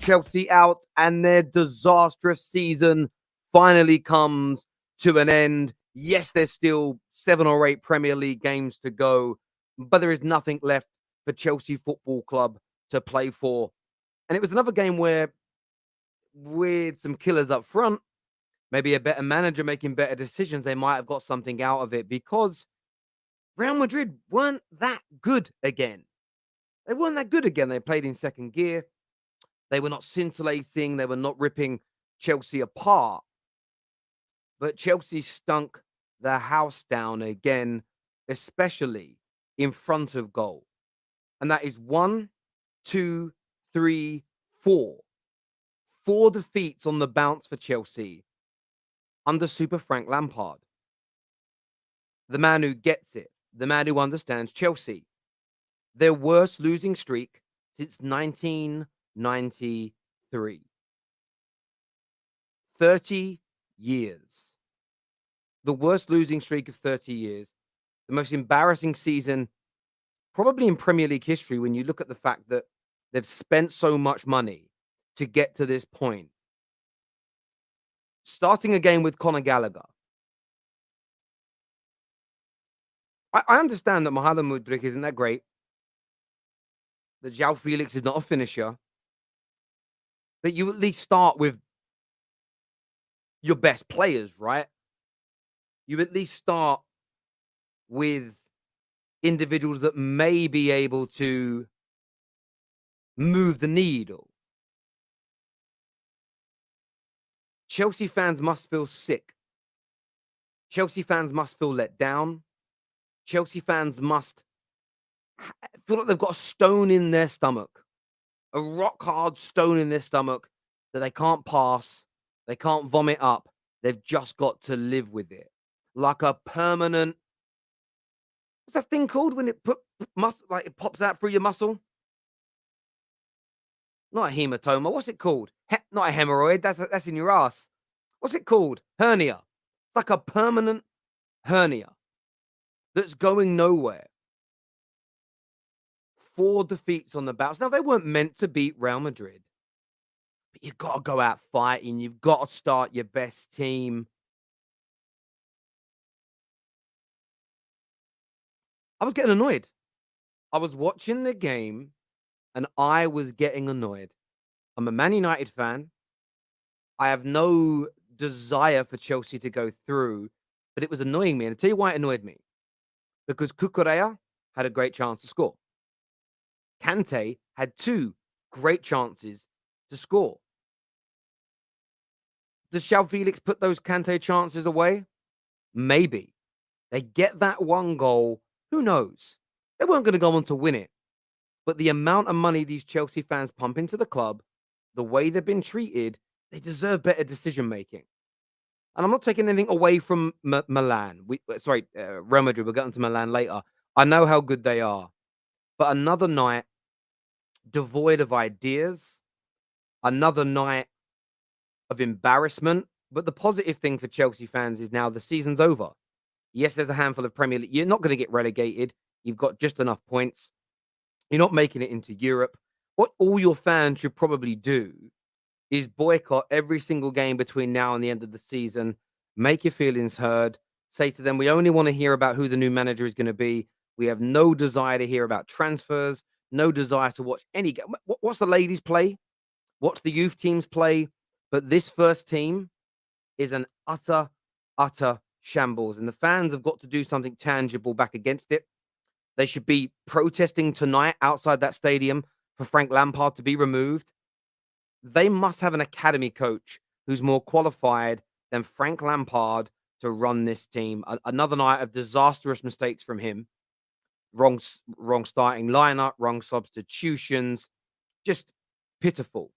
Chelsea out, and their disastrous season finally comes to an end. Yes, there's still 7 or 8 Premier League games to go, but there is nothing left for Chelsea Football Club to play for. And it was another game where, with some killers up front, maybe a better manager making better decisions, they might have got something out of it, because Real Madrid weren't that good again. They weren't that good again. They played in second gear. They were not scintillating. They were not ripping Chelsea apart. But Chelsea stunk the house down again, especially in front of goal. And that is 1, 2, 3, 4. 4 defeats on the bounce for Chelsea under Super Frank Lampard. The man who gets it. The man who understands Chelsea. Their worst losing streak since 1993. 30 years. The worst losing streak of 30 years. The most embarrassing season probably in Premier League history, when you look at the fact that they've spent so much money to get to this point. Starting again with Conor Gallagher. I understand that Mohamed Mudryk isn't that great. That João Felix is not a finisher. But you at least start with your best players, right? You at least start with individuals that may be able to move the needle. Chelsea fans must feel sick. Chelsea fans must feel let down. Chelsea fans must feel like they've got a stone in their stomach, a rock hard stone in their stomach that they can't pass, they can't vomit up. They've just got to live with it, like a permanent. What's that thing called when it like it pops out through your muscle? Not a hematoma. What's it called? Not a hemorrhoid. That's in your ass. What's it called? Hernia. It's like a permanent hernia that's going nowhere. 4 defeats on the bounce. Now, they weren't meant to beat Real Madrid, but you've got to go out fighting. You've got to start your best team. I was getting annoyed. I was watching the game and I was getting annoyed. I'm a Man United fan. I have no desire for Chelsea to go through, but it was annoying me. And I'll tell you why it annoyed me. Because Cucurella had a great chance to score. Kante had 2 great chances to score. Does João Felix put those Kante chances away? Maybe. They get that 1 goal. Who knows? They weren't going to go on to win it. But the amount of money these Chelsea fans pump into the club, the way they've been treated, they deserve better decision making. And I'm not taking anything away from Milan. Real Madrid. We'll get onto Milan later. I know how good they are. But another night devoid of ideas. Another night of embarrassment. But the positive thing for Chelsea fans is now the season's over. Yes, there's a handful of Premier League. You're not going to get relegated. You've got just enough points. You're not making it into Europe. What all your fans should probably do is boycott every single game between now and the end of the season. Make your feelings heard. Say to them, we only want to hear about who the new manager is going to be. We have no desire to hear about transfers. No desire to watch any game. Watch the ladies play. Watch the youth teams play. But this first team is an utter shambles. And the fans have got to do something tangible back against it. They should be protesting tonight outside that stadium for Frank Lampard to be removed. They must have an academy coach who's more qualified than Frank Lampard to run this team. Another night of disastrous mistakes from him. Wrong starting lineup, wrong substitutions. Just pitiful.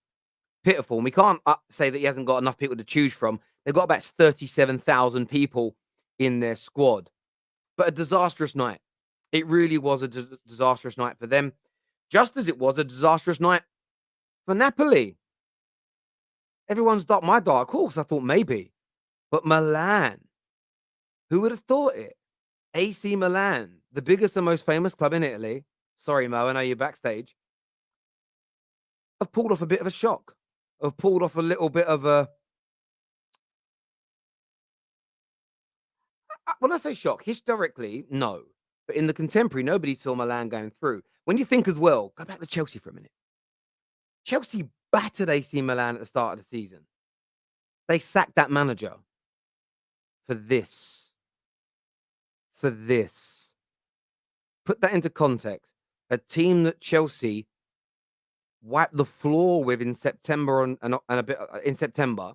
Pitiful. And we can't say that he hasn't got enough people to choose from. They've got about 37,000 people in their squad. But a disastrous night. It really was a disastrous night for them. Just as it was a disastrous night for Napoli. Everyone's my dark horse. I thought maybe. But Milan. Who would have thought it? AC Milan, the biggest and most famous club in Italy. Sorry, Mo, I know you're backstage. Have pulled off a bit of a shock. have pulled off a little bit of a. When I say shock, historically, no. But in the contemporary, nobody saw Milan going through. When you think as well, go back to Chelsea for a minute. Chelsea battered AC Milan at the start of the season. They sacked that manager for this. For this. Put that into context. A team that Chelsea wiped the floor with in September and a bit in September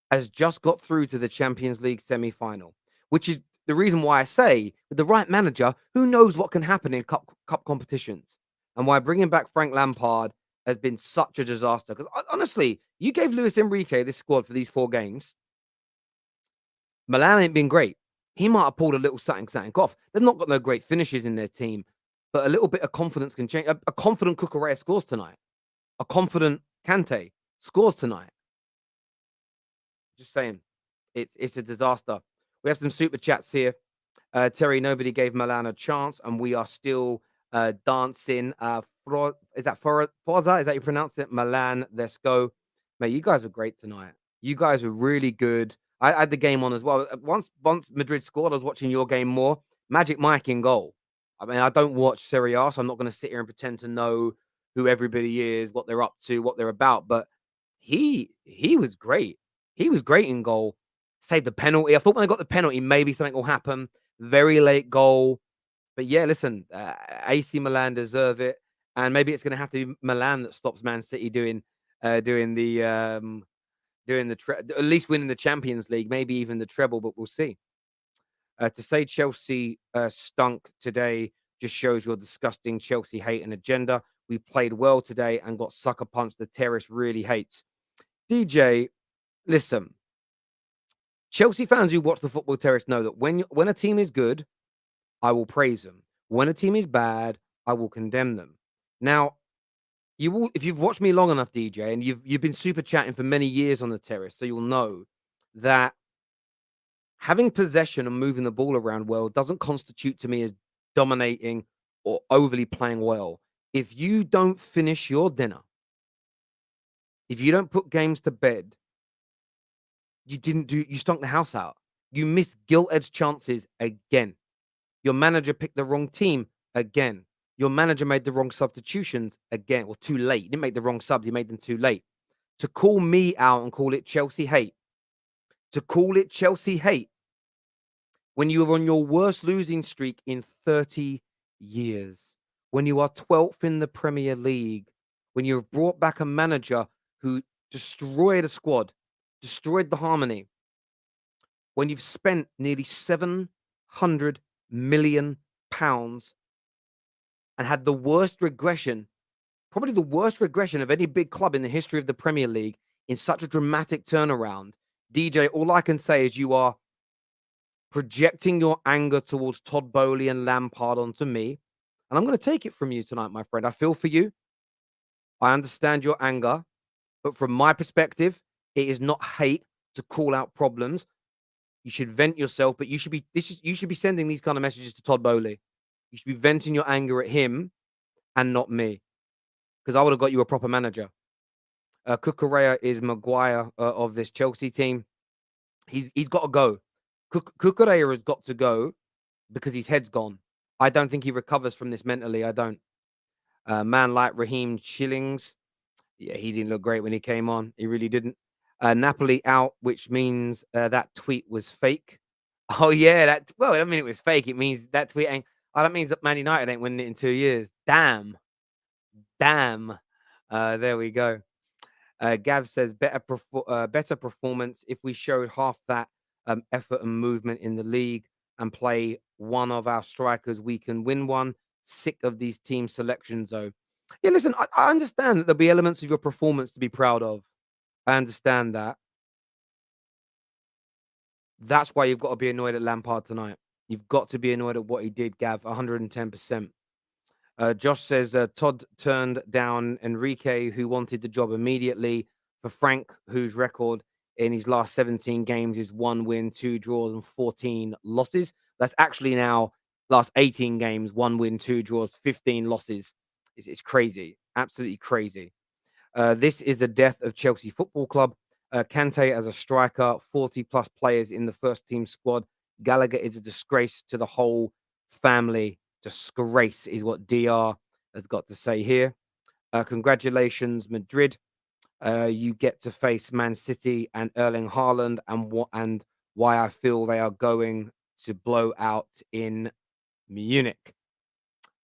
has just got through to the Champions League semi-final, which is the reason why I say with the right manager, who knows what can happen in cup competitions, and why bringing back Frank Lampard has been such a disaster. Because honestly, you gave Luis Enrique this squad for these 4 games. Milan ain't been great. He might have pulled a little something off. They've not got no great finishes in their team, but a little bit of confidence can change. A confident Cucurella scores tonight. A confident Kante scores tonight. Just saying, it's a disaster. We have some super chats here. Terry, nobody gave Milan a chance, and we are still dancing. Is that Forza? Is that you pronounce it? Milan, let's go. Mate, you guys were great tonight. You guys were really good. I had the game on as well. Once Madrid scored, I was watching your game more. Magic Mike in goal. I mean, I don't watch Serie A, so I'm not going to sit here and pretend to know who everybody is, what they're up to, what they're about. But he was great. He was great in goal. Saved the penalty. I thought when I got the penalty, maybe something will happen. Very late goal. But yeah, listen, AC Milan deserve it. And maybe it's going to have to be Milan that stops Man City doing the at least winning the Champions League, maybe even the treble, but we'll see. To say Chelsea stunk today just shows your disgusting Chelsea hate and agenda. We played well today and got sucker punched. The terrace really hates. DJ, listen, Chelsea fans who watch the Football Terrace know that when a team is good, I will praise them. When a team is bad, I will condemn them. Now, you will if you've watched me long enough, DJ, and you've been super chatting for many years on the terrace, so you'll know that having possession and moving the ball around well doesn't constitute to me as dominating or overly playing well. If you don't finish your dinner, if you don't put games to bed, you stunk the house out. You missed gilt-edged chances again. Your manager picked the wrong team again. Your manager made the wrong substitutions again, or too late. He didn't make the wrong subs, he made them too late. To call me out and call it Chelsea hate, when you were on your worst losing streak in 30 years, when you are 12th in the Premier League, when you've brought back a manager who destroyed a squad, destroyed the harmony, when you've spent nearly £700 million and had the worst regression, probably the worst regression of any big club in the history of the Premier League in such a dramatic turnaround. DJ, all I can say is you are projecting your anger towards Todd Bowley and Lampard onto me. And I'm going to take it from you tonight, my friend. I feel for you. I understand your anger. But from my perspective, it is not hate to call out problems. You should vent yourself, but you should be sending these kind of messages to Todd Bowley. You should be venting your anger at him and not me, because I would have got you a proper manager. Cucurella is Maguire of this Chelsea team. He's got to go. Cucurella has got to go because his head's gone. I don't think he recovers from this mentally. I don't. Man like Raheem Shillings, yeah, he didn't look great when he came on. He really didn't. Napoli out, which means that tweet was fake. Oh yeah, well, I mean it was fake. It means that tweet ain't. Oh, that means that Man United ain't winning it in 2 years. Damn. There we go. Gav says better performance. If we showed half that effort and movement in the league and play one of our strikers, we can win one. Sick of these team selections, though. Yeah, listen, I understand that there'll be elements of your performance to be proud of. I understand that. That's why you've got to be annoyed at Lampard tonight. You've got to be annoyed at what he did, Gav, 110%. Josh says Todd turned down Enrique, who wanted the job immediately, for Frank, whose record in his last 17 games is 1 win, 2 draws, and 14 losses. That's actually now last 18 games, 1 win, 2 draws, 15 losses. It's crazy. Absolutely crazy. This is the death of Chelsea Football Club. Kante as a striker, 40 plus players in the first team squad. Gallagher is a disgrace to the whole family. Disgrace is what DR has got to say here. Congratulations, Madrid. You get to face Man City and Erling Haaland, and why I feel they are going to blow out in Munich.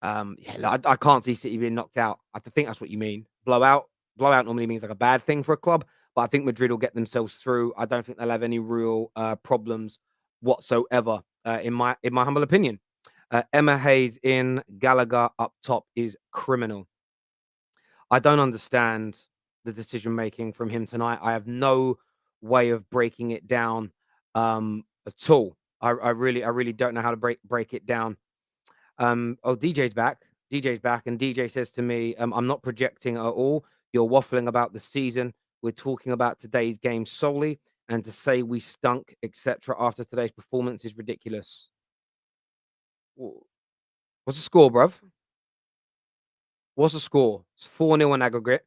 Yeah, I can't see City being knocked out. I think that's what you mean. Blowout. Blowout normally means like a bad thing for a club, but I think Madrid will get themselves through. I don't think they'll have any real problems whatsoever, in my humble opinion. Emma Hayes in Gallagher up top is criminal. I don't understand the decision making from him tonight. I have no way of breaking it down at all. I really don't know how to break it down. Oh, DJ's back. DJ's back, and DJ says to me, "I'm not projecting at all. You're waffling about the season. We're talking about today's game solely, and to say we stunk, etc. After today's performance is ridiculous." Wh- What's the score, bruv? What's the score? It's 4-0 in aggregate.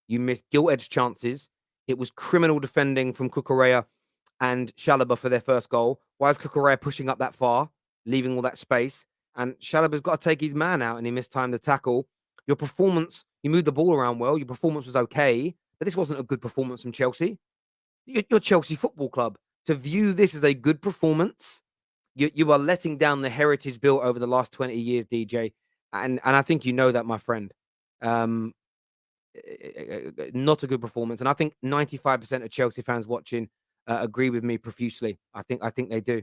You missed gilt-edged chances. It was criminal defending from Cucurella and Chalobah for their first goal. Why is Cucurella pushing up that far, leaving all that space? And Chalobah's got to take his man out, and he mistimed the tackle. Your performance, you moved the ball around well. Your performance was okay, but this wasn't a good performance from Chelsea. You're Chelsea Football Club. To view this as a good performance, you are letting down the heritage built over the last 20 years, DJ. And I think you know that, my friend. Um, not a good performance, and I think 95% of Chelsea fans watching agree with me profusely. I think they do.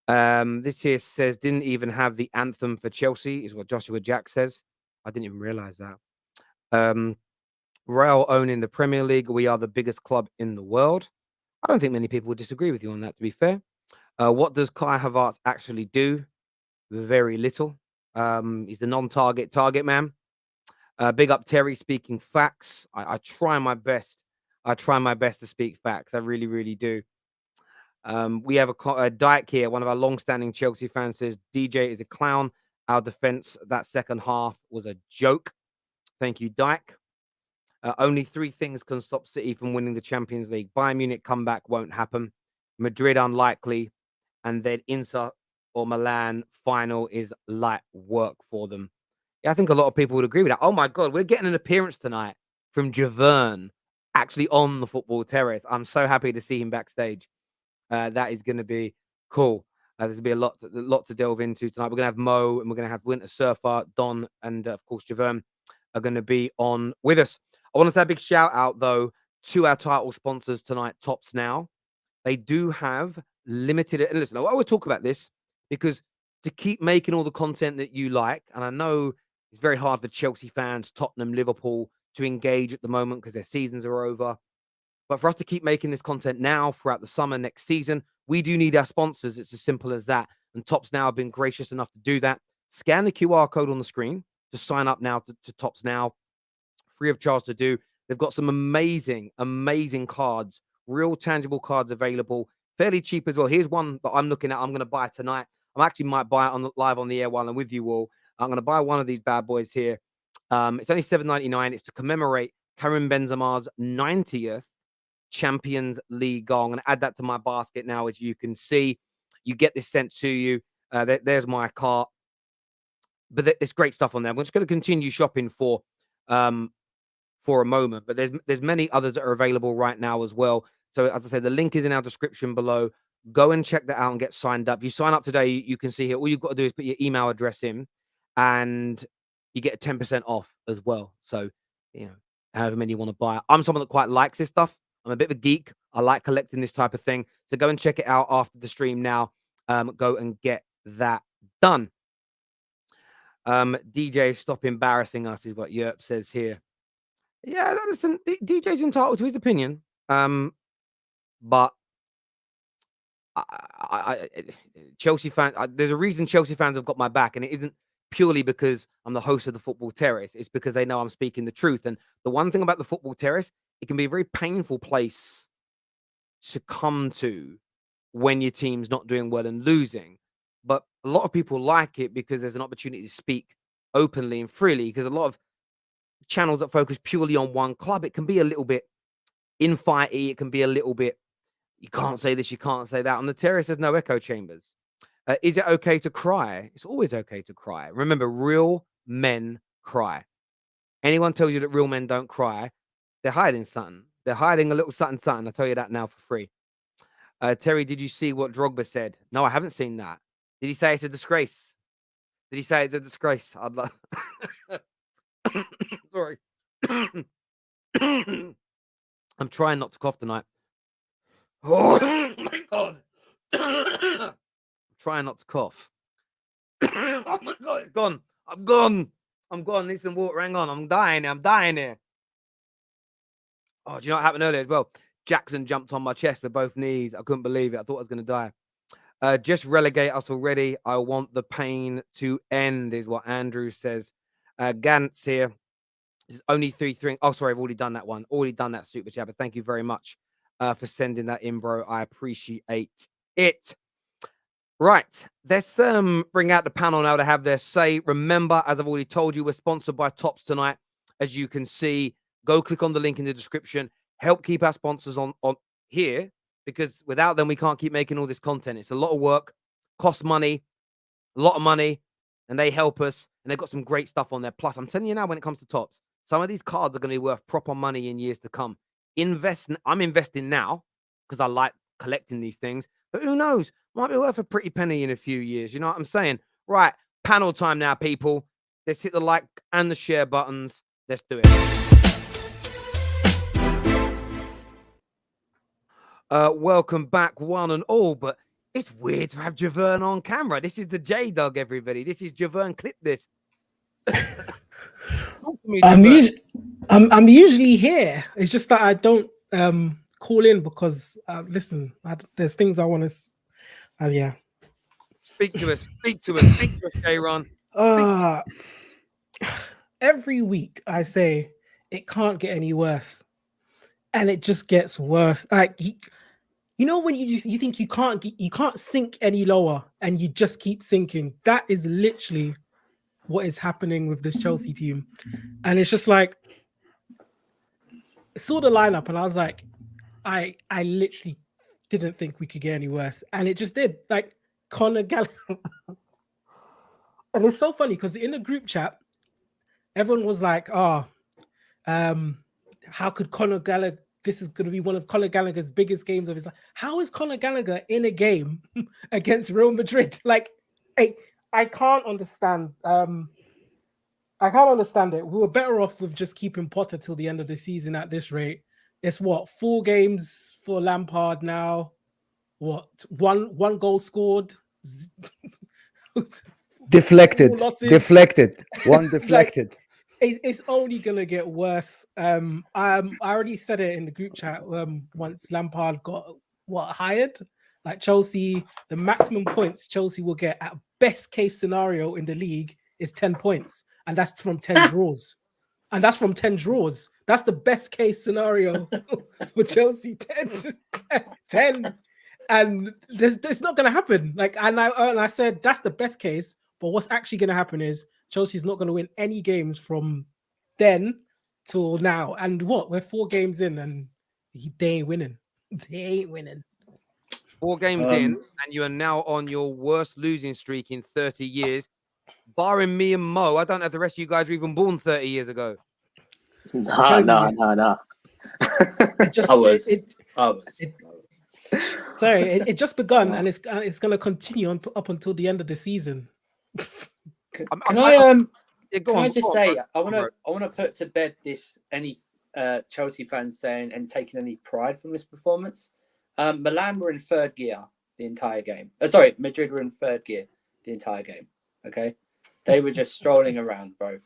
This here says didn't even have the anthem for Chelsea is what Joshua Jack says. I didn't even realize that. Um, Real owning the Premier League. We are the biggest club in the world. I don't think many people would disagree with you on that. To be fair, what does Kai Havertz actually do? Very little. He's the non-target target man. Big up Terry speaking facts. I try my best. I try my best to speak facts. I really, really do. We have a Dyke here. One of our long-standing Chelsea fans says DJ is a clown. Our defense that second half was a joke. Thank you, Dyke. Only three things can stop City from winning the Champions League. Bayern Munich comeback won't happen. Madrid unlikely, and then Inter or Milan final is light work for them. Yeah, I think a lot of people would agree with that. Oh my God, we're getting an appearance tonight from Javern, actually on the football terrace. I'm so happy to see him backstage. That is going to be cool. There's going to be a lot to delve into tonight. We're going to have Mo, and we're going to have Winter Surfer, Don, and of course Javern are going to be on with us. I want to say a big shout out though to our title sponsors tonight, Tops Now. They do have limited. And listen, I always talk about this because to keep making all the content that you like, and I know it's very hard for Chelsea fans, Tottenham, Liverpool to engage at the moment because their seasons are over. But for us to keep making this content now throughout the summer next season, we do need our sponsors. It's as simple as that. And Tops Now have been gracious enough to do that. Scan the QR code on the screen to sign up now to Tops Now, free of charge to do. They've got some amazing, amazing cards, real tangible cards available, fairly cheap as well. Here's one that I'm looking at. I'm going to buy tonight. I actually might buy it live on the air while I'm with you all. I'm going to buy one of these bad boys here. It's only $7.99. It's to commemorate Karim Benzema's 90th Champions League goal. I'm going to add that to my basket now, as you can see. You get this sent to you. There's my cart. But there's great stuff on there. I'm just going to continue shopping for a moment, but there's many others that are available right now as well. So as I said, the link is in our description below. Go and check that out and get signed up. If you sign up today, you can see here. All you've got to do is put your email address in, and you get 10% off as well. So however many you want to buy. I'm someone that quite likes this stuff. I'm a bit of a geek. I like collecting this type of thing. So go and check it out after the stream now. Go and get that done. DJ, stop embarrassing us, is what Yerp says here. Yeah, listen, DJ's entitled to his opinion. But Chelsea fan, there's a reason Chelsea fans have got my back, and it isn't purely because I'm the host of the Football Terrace. It's because they know I'm speaking the truth. And the one thing about the Football Terrace, it can be a very painful place to come to when your team's not doing well and losing. But a lot of people like it because there's an opportunity to speak openly and freely. Because a lot of channels that focus purely on one club, it can be a little bit infighty. It can be a little bit, you can't say this, you can't say that. On the terrace, there's no echo chambers. Is it okay to cry? It's always okay to cry. Remember, real men cry. Anyone tells you that real men don't cry, they're hiding something. They're hiding a little something, something. I'll tell you that now for free. Terry, did you see what Drogba said? No, I haven't seen that. Did he say it's a disgrace? Did he say it's a disgrace? I'd love. Sorry. I'm trying not to cough tonight. Oh my god. I'm trying not to cough. Oh my god, it's gone. I'm gone. I'm gone. Need some water. Hang on. I'm dying. I'm dying here. Oh, do you know what happened earlier as well? Jackson jumped on my chest with both knees. I couldn't believe it. I thought I was going to die. Just relegate us already. I want the pain to end, is what Andrew says. Gantz here. It's only 3-3. Oh, sorry, I've already done that one. Already done that super chat. But thank you very much for sending that in, bro. I appreciate it. Right. Let's bring out the panel now to have their say. Remember, as I've already told you, we're sponsored by Tops tonight. As you can see, go click on the link in the description. Help keep our sponsors on here, because without them, we can't keep making all this content. It's a lot of work, costs money, a lot of money, and they help us. And they've got some great stuff on there. Plus, I'm telling you now, when it comes to Tops, some of these cards are going to be worth proper money in years to come. I'm investing now because I like collecting these things. But who knows? Might be worth a pretty penny in a few years. You know what I'm saying? Right. Panel time now, people. Let's hit the like and the share buttons. Let's do it. Welcome back, one and all. But it's weird to have Javern on camera. This is the J-Dog, everybody. This is Javern. Clip this. I'm usually here. It's just that I don't call in because listen, there's things I want to. Yeah. Speak to us. Speak to us, J-Ron. Every week I say it can't get any worse, and it just gets worse. Like you know when you think you can't sink any lower, and you just keep sinking. That is literally what is happening with this Chelsea team, and it's just like. I saw the lineup and I was like, I literally didn't think we could get any worse, and it just did. Like Conor Gallagher, and it's so funny because in the group chat, everyone was like, "Oh, how could Conor Gallagher? This is going to be one of Conor Gallagher's biggest games of his life. How is Conor Gallagher in a game against Real Madrid? Like, I can't understand. I can't understand it. We were better off with just keeping Potter till the end of the season at this rate. It's what, 4 games for Lampard now? What, one goal scored? Deflected. One deflected. Like, it's only gonna get worse. I already said it in the group chat. Once Lampard got hired, like Chelsea, the maximum points Chelsea will get at best case scenario in the league is 10 points. And that's from 10 draws. That's the best case scenario for Chelsea. 10. And it's not going to happen. Like, and I said that's the best case. But what's actually going to happen is Chelsea's not going to win any games from then till now. And what? We're 4 games in, and they ain't winning. 4 games in, and you are now on your worst losing streak in 30 years. Barring me and Mo, I don't know if the rest of you guys were even born 30 years ago. Nah. I was. Sorry, it just begun, and it's going to continue up until the end of the season. Can I just say, I want to put to bed this any Chelsea fans saying and taking any pride from this performance. Milan were in 3rd gear the entire game. Madrid were in 3rd gear the entire game. Okay. They were just strolling around, bro.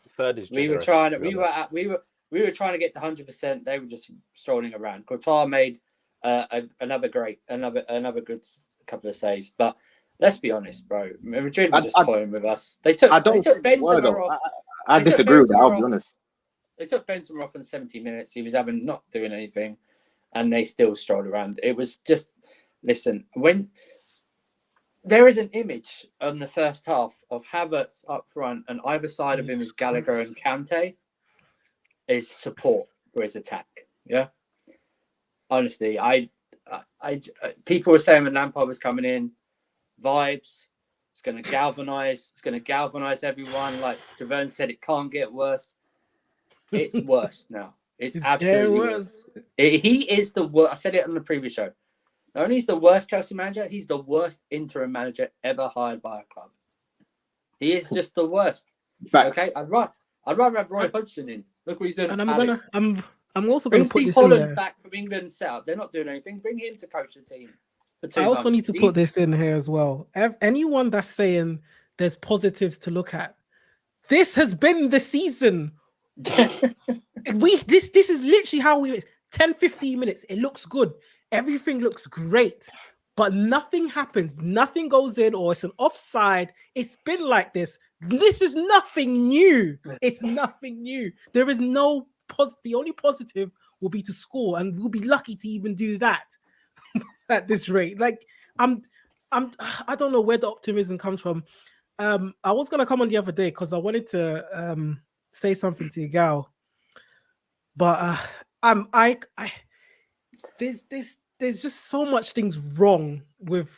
We were trying to get to 100%. They were just strolling around. Courtois made another good couple of saves. But let's be honest, bro. Madrid was just toying with us. They took Benzema off. I disagree with that. I'll be honest. They took Benzema off in 70 minutes. He was not doing anything, and they still strolled around. It was just when. There is an image on the first half of Havertz up front, and either side of him is Gallagher and Kante. is support for his attack. Yeah, honestly, I people were saying when Lampard was coming in, vibes. It's going to galvanize. It's going to galvanize everyone. Like Javerns said, it can't get worse. It's worse now. It's absolutely worse. He is the worst. I said it on the previous show. Not only is the worst Chelsea manager, he's the worst interim manager ever hired by a club. He is just the worst. Facts. Okay, I'd rather have Roy Hodgson in. Look what he's doing. And I'm also bring going to put Steve this Holland in there. back from England set up. They're not doing anything. Bring him to coach the team. I also need to put this in here as well. Anyone that's saying there's positives to look at, this has been the season. This is literally how we 10-15 minutes. It looks good. Everything looks great, but nothing happens. Nothing goes in, or it's an offside. It's been like this. This is nothing new. It's nothing new. There is no the only positive will be to score, and we'll be lucky to even do that at this rate. Like I don't know where the optimism comes from. I was gonna come on the other day because I wanted to say something to you, Gal, but there's just so much things wrong with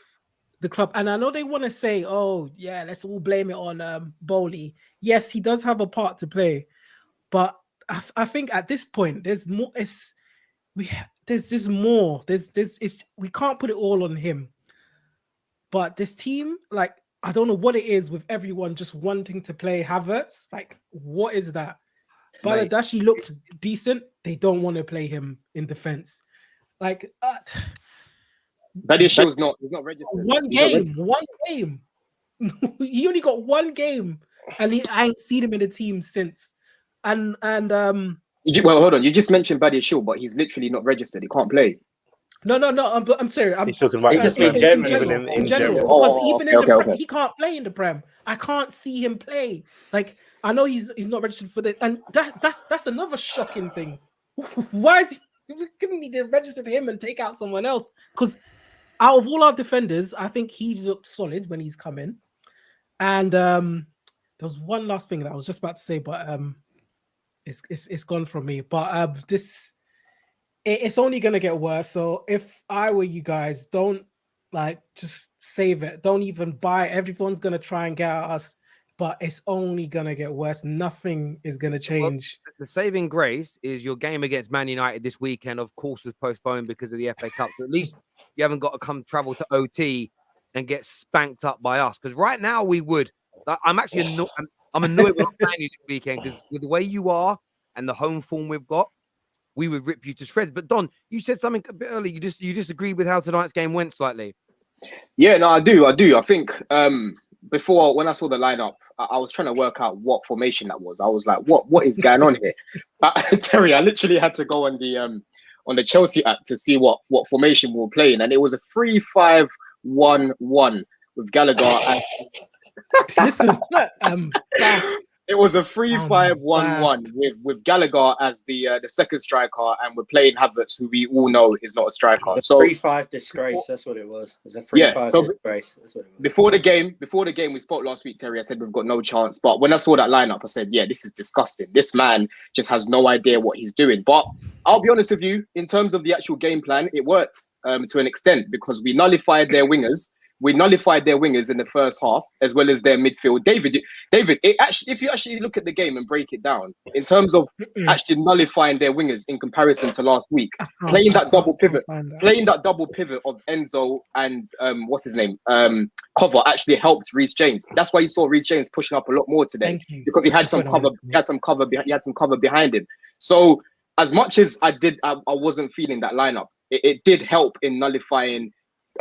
the club, and I know they want to say, oh yeah, let's all blame it on Bowley. Yes, he does have a part to play, but I think at this point there's more. There's just more. We can't put it all on him. But this team, like, I don't know what it is with everyone just wanting to play Havertz. Like, what is that? Baladashi looked decent. They don't want to play him in defense. Like, He's not registered. One game. He only got one game, and I ain't seen him in the team since. And well, hold on. You just mentioned Badia Shield, but he's literally not registered. He can't play. No. I'm sorry. He's talking about in general. Because he can't play in the Prem. I can't see him play. Like, I know he's not registered for this, and that's another shocking thing. Why is he couldn't he register him and take out someone else? Because out of all our defenders, I think he looked solid when he's come in. And there was one last thing that I was just about to say, but it's gone from me. But it's only gonna get worse. So if I were you guys, don't just save it. Don't even buy it. Everyone's gonna try and get at us, but it's only gonna get worse. Nothing is gonna change. Well, the saving grace is your game against Man United this weekend, of course, was postponed because of the FA Cup. So at least you haven't got to travel to OT and get spanked up by us. Because right now we would. I'm actually I'm annoyed when I'm playing you this weekend because with the way you are and the home form we've got, we would rip you to shreds. But Don, you said something a bit early. You disagree with how tonight's game went slightly. Yeah, no, I do. I think before, when I saw the lineup, I was trying to work out what formation that was. I was like, what is going on here? Terry, I literally had to go on the Chelsea app to see what formation we were playing, and it was a 3-5-1-1 with Gallagher. And Listen, it was a 3-5-1-1 with Gallagher as the second striker, and we're playing Havertz, who we all know is not a striker. So 3-5 disgrace. That's what it was. It was a 3-5 disgrace. That's what it was. Before the game, we spoke last week, Terry. I said we've got no chance. But when I saw that lineup, I said, yeah, this is disgusting. This man just has no idea what he's doing. But I'll be honest with you, in terms of the actual game plan, it worked to an extent because we nullified their wingers. We nullified their wingers in the first half, as well as their midfield. David, if you actually look at the game and break it down, in terms of actually nullifying their wingers in comparison to last week, playing that double pivot of Enzo and what's his name, Cover actually helped Reece James. That's why you saw Reece James pushing up a lot more today because he had some cover. He had some cover behind him. So as much as I wasn't feeling that lineup. It did help in nullifying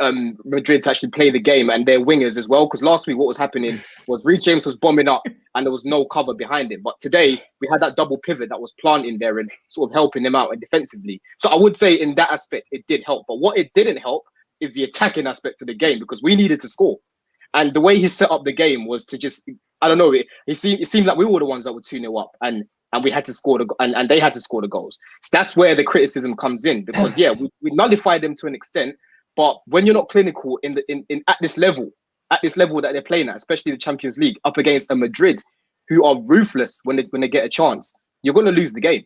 Madrid to actually play the game and their wingers as well, because last week what was happening was Reece James was bombing up and there was no cover behind him, but today we had that double pivot that was planting there and sort of helping him out and defensively. So I would say in that aspect it did help, but what it didn't help is the attacking aspect of the game, because we needed to score, and the way he set up the game was to just, I don't know, it seemed like we were the ones that were 2-0 up and we had to score and they had to score the goals. So that's where the criticism comes in, because yeah, we nullified them to an extent. But when you're not clinical at this level that they're playing at, especially the Champions League, up against a Madrid who are ruthless when they get a chance, you're going to lose the game.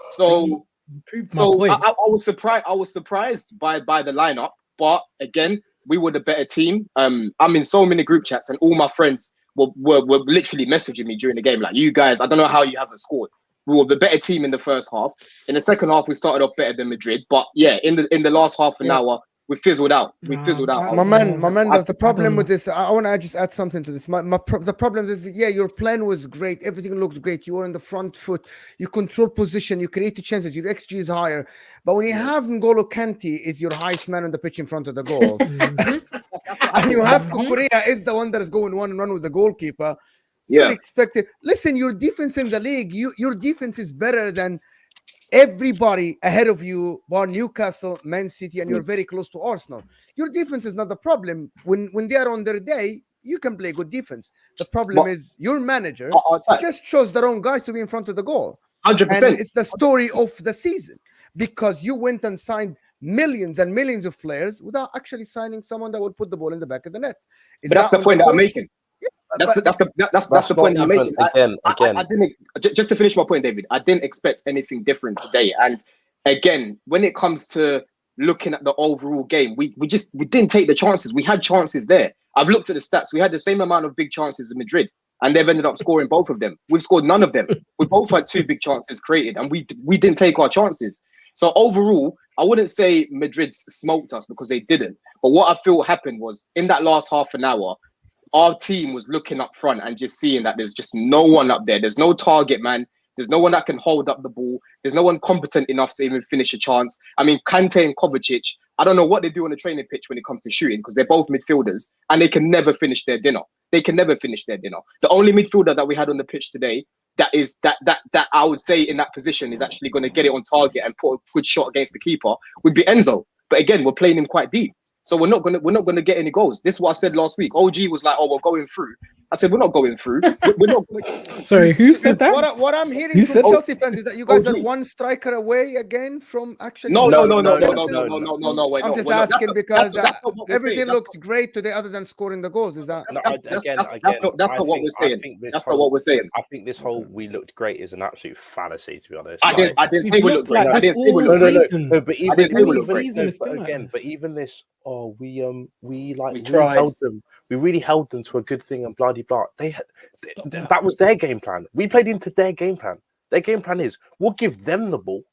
So, Proved my point. I was surprised. I was surprised by the lineup, but again, we were the better team. I'm in so many group chats, and all my friends were literally messaging me during the game, like, you guys, I don't know how you haven't scored. We were the better team in the first half. In the second half, we started off better than Madrid. But yeah, in the last half an hour, we fizzled out. We fizzled out. My man, the problem with this, I want to just add something to this. The problem is, yeah, your plan was great. Everything looked great. You were in the front foot. You control position. You create the chances. Your XG is higher. But when you have N'Golo Kante is your highest man on the pitch in front of the goal, and you have Cucurella is the one that is going 1-on-1 with the goalkeeper, you expect it. Listen, your defense in the league, your defense is better than everybody ahead of you, bar Newcastle, Man City, and you're very close to Arsenal. Your defense is not the problem. When they are on their day, you can play good defense. The problem is your manager just chose the wrong guys to be in front of the goal. 100%. And it's the story of the season, because you went and signed millions and millions of players without actually signing someone that would put the ball in the back of the net. But that's the point that I'm making. That's the point I'm making. I didn't, just to finish my point, David, I didn't expect anything different today. And again, when it comes to looking at the overall game, we didn't take the chances. We had chances there. I've looked at the stats. We had the same amount of big chances as Madrid, and they've ended up scoring both of them. We've scored none of them. We both had 2 big chances created, and we didn't take our chances. So overall, I wouldn't say Madrid smoked us, because they didn't. But what I feel happened was, in that last half an hour, our team was looking up front and just seeing that there's just no one up there. There's no target man. There's no one that can hold up the ball. There's no one competent enough to even finish a chance. I mean, Kante and Kovacic, I don't know what they do on the training pitch when it comes to shooting, because they're both midfielders and they can never finish their dinner. The only midfielder that we had on the pitch today that I would say in that position is actually going to get it on target and put a good shot against the keeper would be Enzo. But again, we're playing him quite deep. So we're not gonna get any goals. This is what I said last week. OG was like, "Oh, we're going through." I said, "We're not going through. We're not." Sorry, who said that? What I'm hearing from Chelsea fans is that you guys are one striker away again from actually. No. Wait, I'm just asking because everything looked great today, other than scoring the goals. Is that? That's not what we're saying. That's not what we're saying. I think this whole "we looked great" is an absolute fallacy, to be honest. I didn't say we looked great. I didn't say we looked great. But even this. Oh, we tried. held them. We really held them to a good thing and blah de blah. That was their game plan. We played into their game plan. Their game plan is we'll give them the ball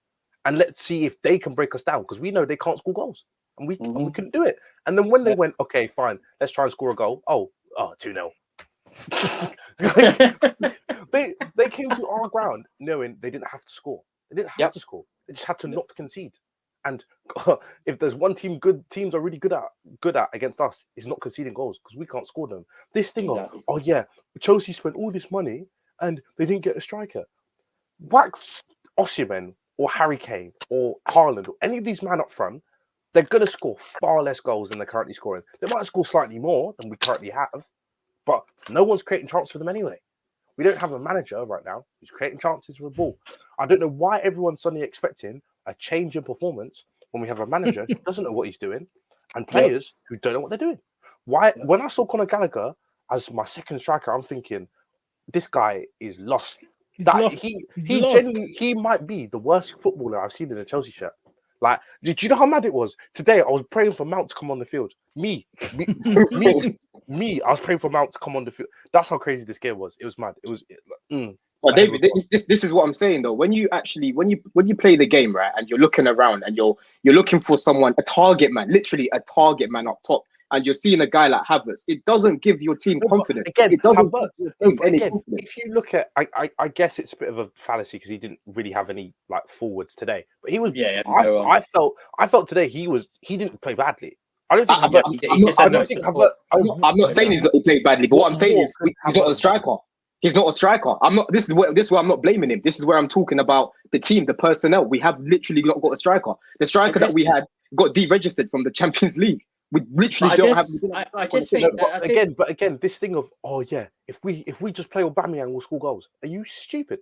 and let's see if they can break us down, because we know they can't score goals and we couldn't do it. And then when they went, okay, fine, let's try and score a goal. Oh, 2-0. They came to our ground knowing they didn't have to score. They didn't have to score. They just had to not concede. And if there's one team teams are really good at against us, is not conceding goals, because we can't score them. This thing of Chelsea spent all this money and they didn't get a striker. Whack Osimhen or Harry Kane or Haaland or any of these men up front, they're gonna score far less goals than they're currently scoring. They might score slightly more than we currently have, but no one's creating chances for them anyway. We don't have a manager right now who's creating chances for the ball. I don't know why everyone's suddenly expecting a change in performance when we have a manager who doesn't know what he's doing and players who don't know what they're doing. Why? When I saw Conor Gallagher as my second striker, I'm thinking this guy is lost. He might be the worst footballer I've seen in a Chelsea shirt. Like, do you know how mad it was? Today, I was praying for Mount to come on the field. Me. I was praying for Mount to come on the field. That's how crazy this game was. It was mad. It was. But David, this is what I'm saying though. When you play the game, right, and you're looking around and you're looking for someone, a target man, literally a target man up top, and you're seeing a guy like Havertz, it doesn't give your team confidence. It doesn't give your team any confidence. If you look at, I guess it's a bit of a fallacy because he didn't really have any like forwards today, but he was. I felt today he didn't play badly. I don't think. I'm not saying he played badly, but what I'm saying is he's not a striker. He's not a striker. This is where I'm not blaming him. This is where I'm talking about the team, the personnel. We have literally not got a striker. The striker that we had got deregistered from the Champions League. We literally don't have. I just think that again, this thing of if we just play Aubameyang, we'll score goals. Are you stupid?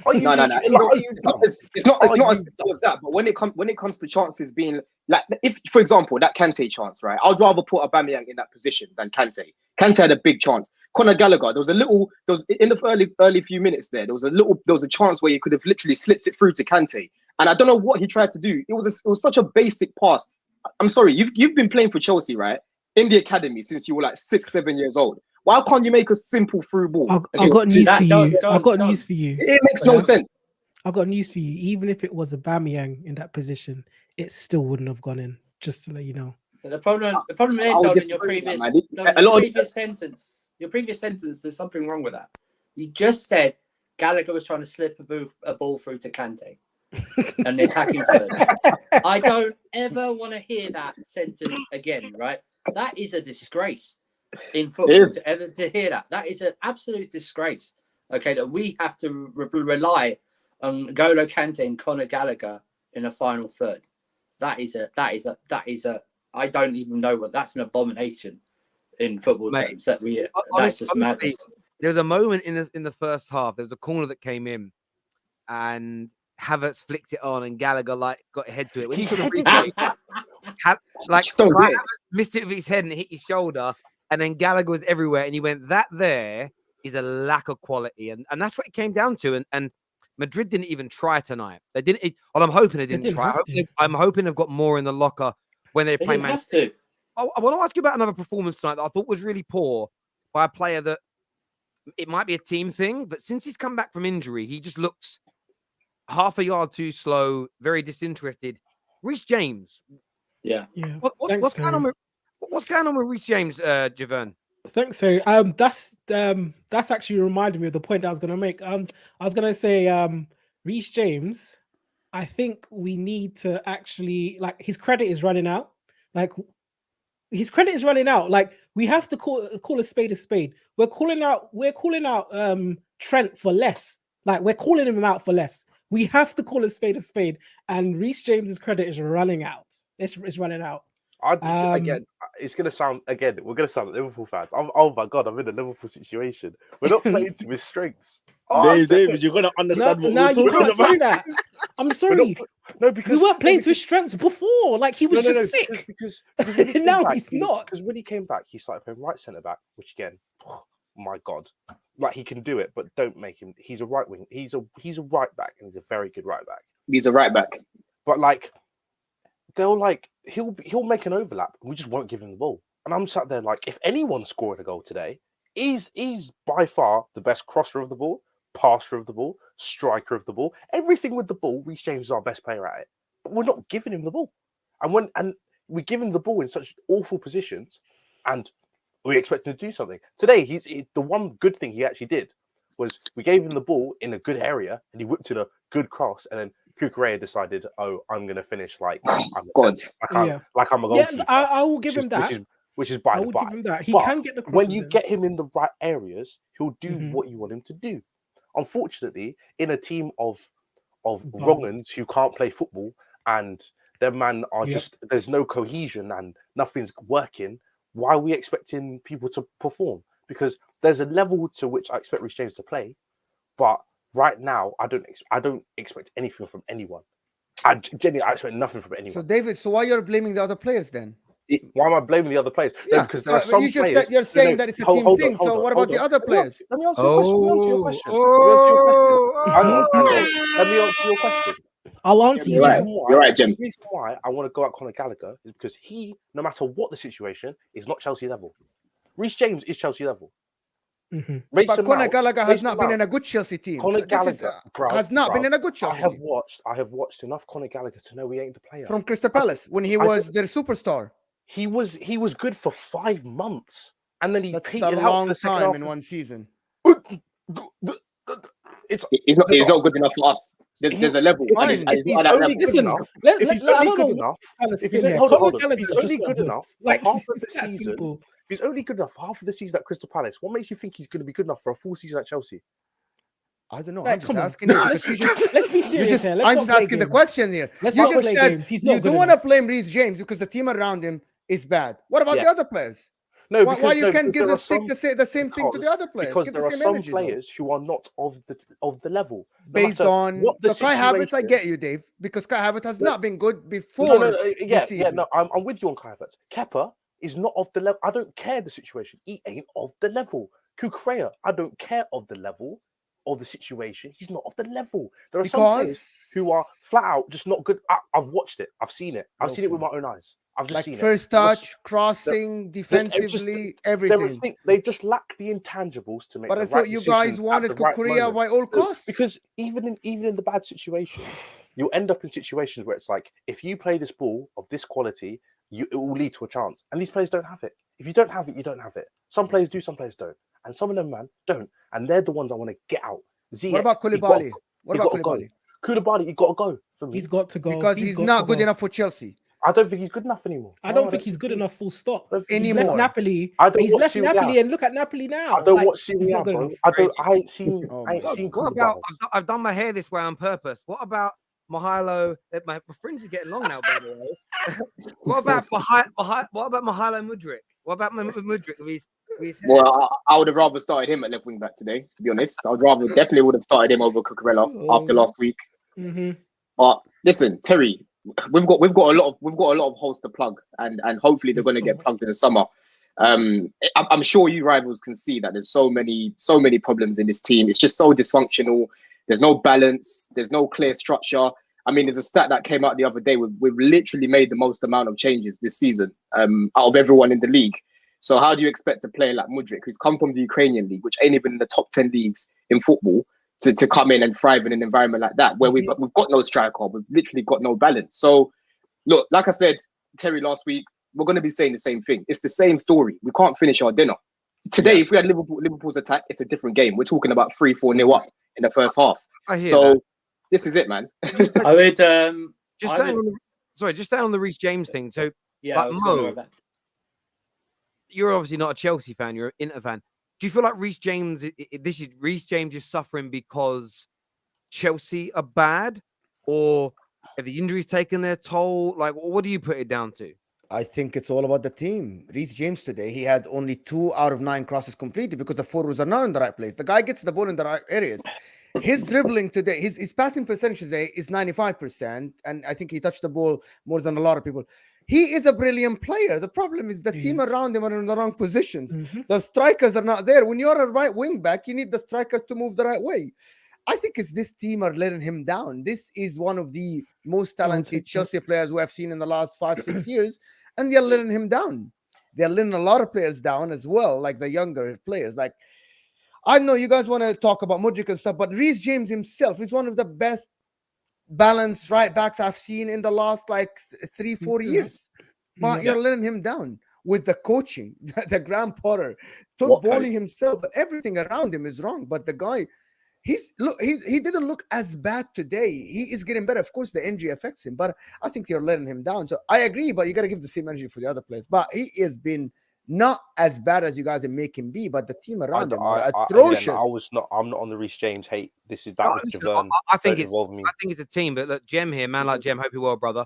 No. It's not as simple as that. But when it comes to chances being like, if for example that Kante chance, right? I'd rather put Aubameyang in that position than Kante. Kante had a big chance. Conor Gallagher, there was in the early few minutes there was a chance where he could have literally slipped it through to Kante. And I don't know what he tried to do. It was such a basic pass. I'm sorry, you've been playing for Chelsea, right? In the academy since you were like 6-7 years old. Why can't you make a simple through ball? I got news for you. I got news for you. It makes no sense. I got news for you. Even if it was Aubameyang in that position, it still wouldn't have gone in. Just to let you know. The problem there, Don, in your previous sentence, there's something wrong with that. You just said Gallagher was trying to slip a ball through to Kante and the attacking third. I don't ever want to hear that sentence again, right? That is a disgrace in football to hear that. That is an absolute disgrace. Okay, that we have to rely on N'Golo Kante and Conor Gallagher in a final third. That is a. I don't even know what that's an abomination in football terms. That's just madness. There was a moment in the first half. There was a corner that came in, and Havertz flicked it on, and Gallagher got head to it. When he missed it with his head and hit his shoulder, and then Gallagher was everywhere, and he went, that there is a lack of quality, and that's what it came down to. And Madrid didn't even try tonight. They didn't. Well, I'm hoping they didn't try. I'm hoping they've got more in the locker when they play Man City. I want to ask you about another performance tonight that I thought was really poor by a player that it might be a team thing, but since he's come back from injury, he just looks half a yard too slow, very disinterested. Reece James. Yeah. What's going on with Reece James, Javerns? Thanks, Harry. That's actually reminded me of the point I was going to make. I was going to say, Reece James, I think we need to actually, his credit is running out. We have to call a spade a spade. We're calling out Trent for less. We're calling him out for less. We have to call a spade, and Reece James's credit is running out. It's running out. Again, it's going to sound, we're going to sound like Liverpool fans. Oh my God, I'm in a Liverpool situation. We're not playing to his strengths. David, you're going to understand what we're talking about. You can't say that. I'm sorry. Because we weren't playing to his strengths before. He was just sick. Because now he's not. Because when he came back, he started playing right centre back, which again, oh my God, he can do it, but don't make him. He's a right wing. He's a right back, and he's a very good right back. He's a right back, but he'll make an overlap, and we just won't give him the ball. And I'm sat there if anyone scored a goal today, he's by far the best crosser of the ball, passer of the ball, striker of the ball, everything with the ball. Reece James is our best player at it, but we're not giving him the ball. And we give him the ball in such awful positions, and we expect him to do something. Today, the one good thing he actually did was we gave him the ball in a good area, and he whipped in a good cross, and then Cucurella decided, I'm going to finish I'm a goalkeeper. Yeah, I will give him that. Which is by the by. Give him that. He can get the crosses when you get him in the right areas, he'll do what you want him to do. Unfortunately, in a team of wrong'uns who can't play football and their man are there's no cohesion and nothing's working, why are we expecting people to perform? Because there's a level to which I expect Reece James to play, but right now I don't expect anything from anyone. I expect nothing from anyone. So David, why you're blaming the other players then? Why am I blaming the other players? Yeah, because there are some players. You're saying that it's a team thing. So what about the other players? Let me answer your question. Let me answer your question. I'll answer you. You're right, Jim. The reason why I want to go at Conor Gallagher is because he, no matter what the situation, is not Chelsea level. Reece James is Chelsea level. But Conor Gallagher has not been in a good Chelsea team. Conor Gallagher has not been in a good Chelsea team. I have watched enough Conor Gallagher to know he ain't the player. From Crystal Palace when he was their superstar. He was good for 5 months, and then That's a long time in one season. He's not good enough for us. There's a level. If he's only good enough, if he's only good enough half of the season, if he's only good enough half of the season at Crystal Palace, what makes you think he's going to be good enough for a full season at Chelsea? I don't know. I'm just asking you. Let's be serious here. I'm just asking the question here. You just said you don't want to blame Reece James because the team around him is bad. What about the other players? No, why you can't give the same thing to the other players? Because there are some players who are not of the level. Based on what the Kai Havertz, I get you, Dave, because Kai Havertz has not been good before. I'm with you on Kai Havertz. Kepa is not of the level. I don't care the situation. He ain't of the level. Kukurea, I don't care of the level or the situation. He's not of the level. There are some players who are flat out just not good. I've watched it. I've seen it. I've seen it with my own eyes. I've just seen first it. touch, crossing, defensively, everything. They just lack the intangibles to make. But I thought you guys wanted Kukurea by all costs. Because even in the bad situations, you'll end up in situations where it's like, if you play this ball of this quality, it will lead to a chance. And these players don't have it. If you don't have it, you don't have it. Some players do, some players don't. And some of them, man, don't. And they're the ones I want to get out. What about Koulibaly? Koulibaly, he got to go for me. He's got to go. Because he's not good enough for Chelsea. I don't think he's good enough anymore. I don't think he's good enough, full stop. He's left Napoli. He's left Napoli and look at Napoli now. I don't watch Serie A, bro. I ain't seen What about, I've done my hair this way on purpose. What about Mihailo? My fringe is getting long now, by the way. What about Mihailo Mudryk? What about Mudryk? Well, I would have rather started him at left wing back today, to be honest. I would definitely would have started him over Cucurella after last week. Mm-hmm. But listen, Terry, we've got a lot of holes to plug, and hopefully they're going to get plugged in the summer. I'm sure you rivals can see that there's so many problems in this team. It's just so dysfunctional. There's no balance. There's no clear structure. I mean, there's a stat that came out the other day. We've literally made the most amount of changes this season out of everyone in the league. So how do you expect a player like Mudryk, who's come from the Ukrainian league, which ain't even in the top 10 leagues in football, to come in and thrive in an environment like that, where we've got no striker, we've literally got no balance. So, look, like I said, Terry, last week, we're going to be saying the same thing. It's the same story. We can't finish our dinner. Today, if we had Liverpool's attack, it's a different game. We're talking about 3-4-0 up in the first half. So this is it, man. I would just staying on the Reece James thing. So yeah, Mo, you're obviously not a Chelsea fan, you're an Inter fan. Do you feel like Reece James is suffering because Chelsea are bad, or have the injuries taken their toll? Like, what do you put it down to? I think it's all about the team. Reece James today, he had only 2 out of 9 crosses completed because the forwards are not in the right place. The guy gets the ball in the right areas. His dribbling today, his passing percentage today is 95%, and I think he touched the ball more than a lot of people. He is a brilliant player. The problem is the team around him are in the wrong positions. The strikers are not there. When you're a right wing back, you need the striker to move the right way. I think it's this team are letting him down. This is one of the most talented Chelsea players we have seen in the last 5-6 years, and they're letting him down. They're letting a lot of players down as well, like the younger players. Like, I know you guys want to talk about Mudryk and stuff, but Reece James himself is one of the best balanced right backs I've seen in the last 3-4 years. But you're letting him down with the coaching, the Graham Potter, Todd B himself, everything around him is wrong. But the guy, he didn't look as bad today. He is getting better. Of course, the injury affects him, but I think you're letting him down. So I agree, but you got to give the same energy for the other players. But he has been not as bad as you guys make him be, but the team around him are atrocious. I'm not on the Reece James hate. This is that with Javerns. I think it's a team, but look, Jem here, man like Jem, hope you're well, brother.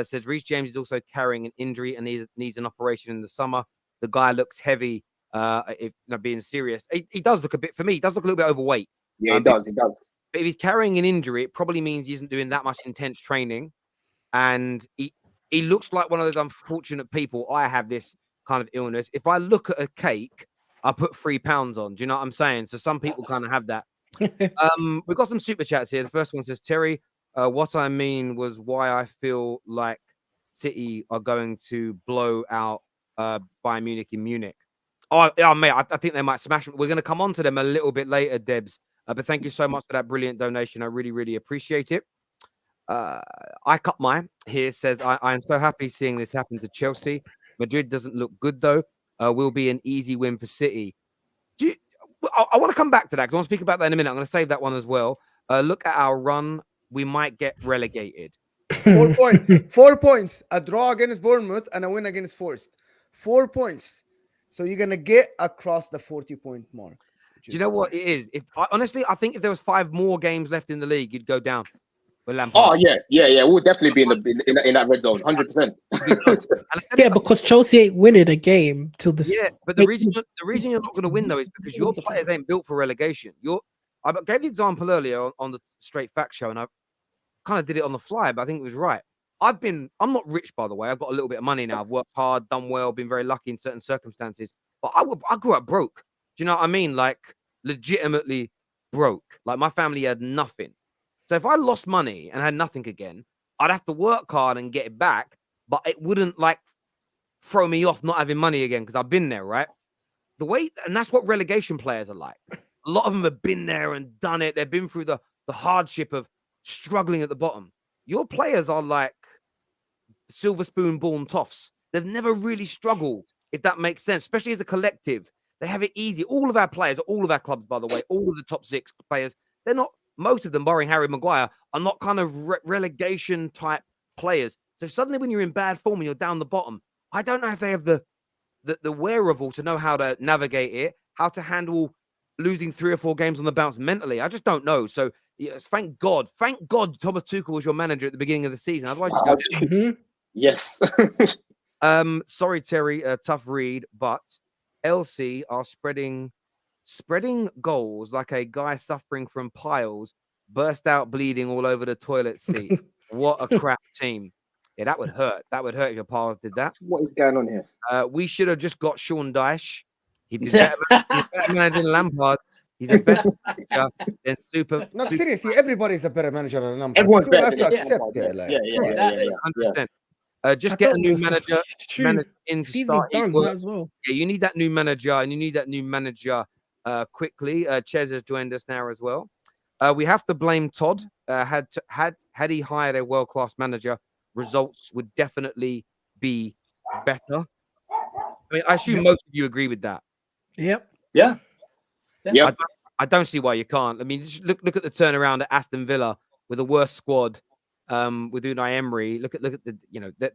Says Reece James is also carrying an injury and needs an operation in the summer. The guy looks heavy. If not being serious, he does look a bit, for me, he does look a little bit overweight. Yeah, he does. But if he's carrying an injury, it probably means he isn't doing that much intense training, and he looks like one of those unfortunate people. I have this kind of illness. If I look at a cake, I put 3 pounds on. Do you know what I'm saying? So some people kind of have that. We've got some super chats here. The first one says, Terry, what I mean was why I feel like City are going to blow out Bayern Munich in Munich. Oh, yeah, mate, I think they might smash them. We're going to come on to them a little bit later, Debs. But thank you so much for that brilliant donation. I really, really appreciate it. I cut mine here says, I am so happy seeing this happen to Chelsea. Madrid doesn't look good, though. Will be an easy win for City. I want to come back to that because I want to speak about that in a minute. I'm going to save that one as well. Look at our run. We might get relegated. 4 points. 4 points. A draw against Bournemouth and a win against Forest. 4 points. So you're going to get across the 40-point mark. Do you know what it is? Honestly, I think if there was 5 more games left in the league, you'd go down. Lampard. Oh yeah. We'll definitely be in that red zone, 100%. Yeah, because Chelsea ain't winning a game till the. Yeah, but the reason you're not going to win though is because your players ain't built for relegation. I gave the example earlier on the Straight Fact Show, and I kind of did it on the fly, but I think it was right. I'm not rich, by the way. I've got a little bit of money now. I've worked hard, done well, been very lucky in certain circumstances. But I grew up broke. Do you know what I mean? Like legitimately broke. Like my family had nothing. So if I lost money and had nothing again, I'd have to work hard and get it back. But it wouldn't like throw me off not having money again because I've been there, right? And that's what relegation players are like. A lot of them have been there and done it. They've been through the hardship of struggling at the bottom. Your players are like silver spoon born toffs. They've never really struggled, if that makes sense, especially as a collective. They have it easy. All of our players, all of our clubs, by the way, all of the top 6 players, they're not, most of them, barring Harry Maguire, are not kind of relegation type players. So suddenly when you're in bad form and you're down the bottom, I don't know if they have the wherewithal to know how to navigate it, how to handle losing 3 or 4 games on the bounce mentally. I just don't know. So yes, thank God Thomas Tuchel was your manager at the beginning of the season. Otherwise, yes. Sorry, Terry, tough read, but LC are spreading goals like a guy suffering from piles, burst out bleeding all over the toilet seat. What a crap team. Yeah, that would hurt. That would hurt if your piles did that. What is going on here? We should have just got Sean Dyche. He'd be better manager than Lampard. He's a better manager than super. No, seriously, everybody's a better manager than Lampard. Everyone's better. You have to accept it. Like. Yeah. 100%. Just get a new manager in to start. As well. Yeah, you need that new manager, and you need that new manager quickly. Chez has joined us now as well. We have to blame Todd. Had he hired a world-class manager, results would definitely be better. I mean, I assume most of you agree with that. Yep. Yeah. I don't see why you can't. I mean, just look at the turnaround at Aston Villa with a worse squad. With Unai Emery, look at the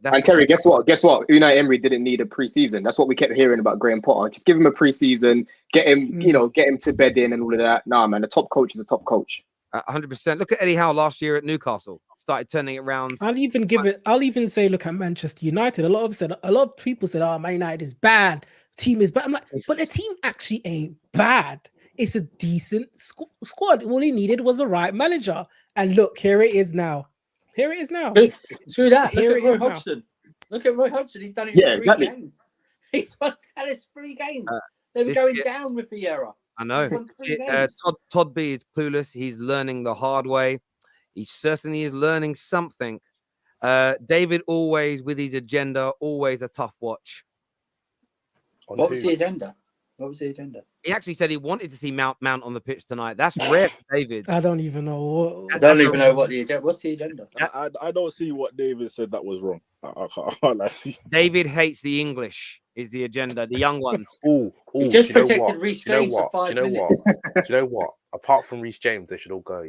and Terry, guess what? Unai Emery didn't need a preseason. That's what we kept hearing about Graham Potter. Just give him a preseason, get him, get him to bed in and all of that. Nah, man, a top coach is a top coach. 100%. Look at Eddie Howe last year at Newcastle. Started turning it around. I'll even say, look at Manchester United. A lot of people said, "Oh, Man United is bad. Team is bad." I'm like, but the team actually ain't bad. It's a decent squad. All he needed was a right manager. And look, here it is now. Screw that. Look at Roy Hodgson. Look at Roy Hodgson. He's done it in 3 games. He's won Palace 3 games. They were going down with Vieira. I know. Todd B is clueless. He's learning the hard way. He certainly is learning something. David always with his agenda, always a tough watch. What was the agenda? He actually said he wanted to see Mount on the pitch tonight. That's rare for David. I don't even know. I don't even know what the agenda. What's the agenda? I don't see what David said that was wrong. I can't see. David hates the English. Is the agenda the young ones? He just protected Reece James for 5 minutes. Do you know what? Apart from Reece James, they should all go.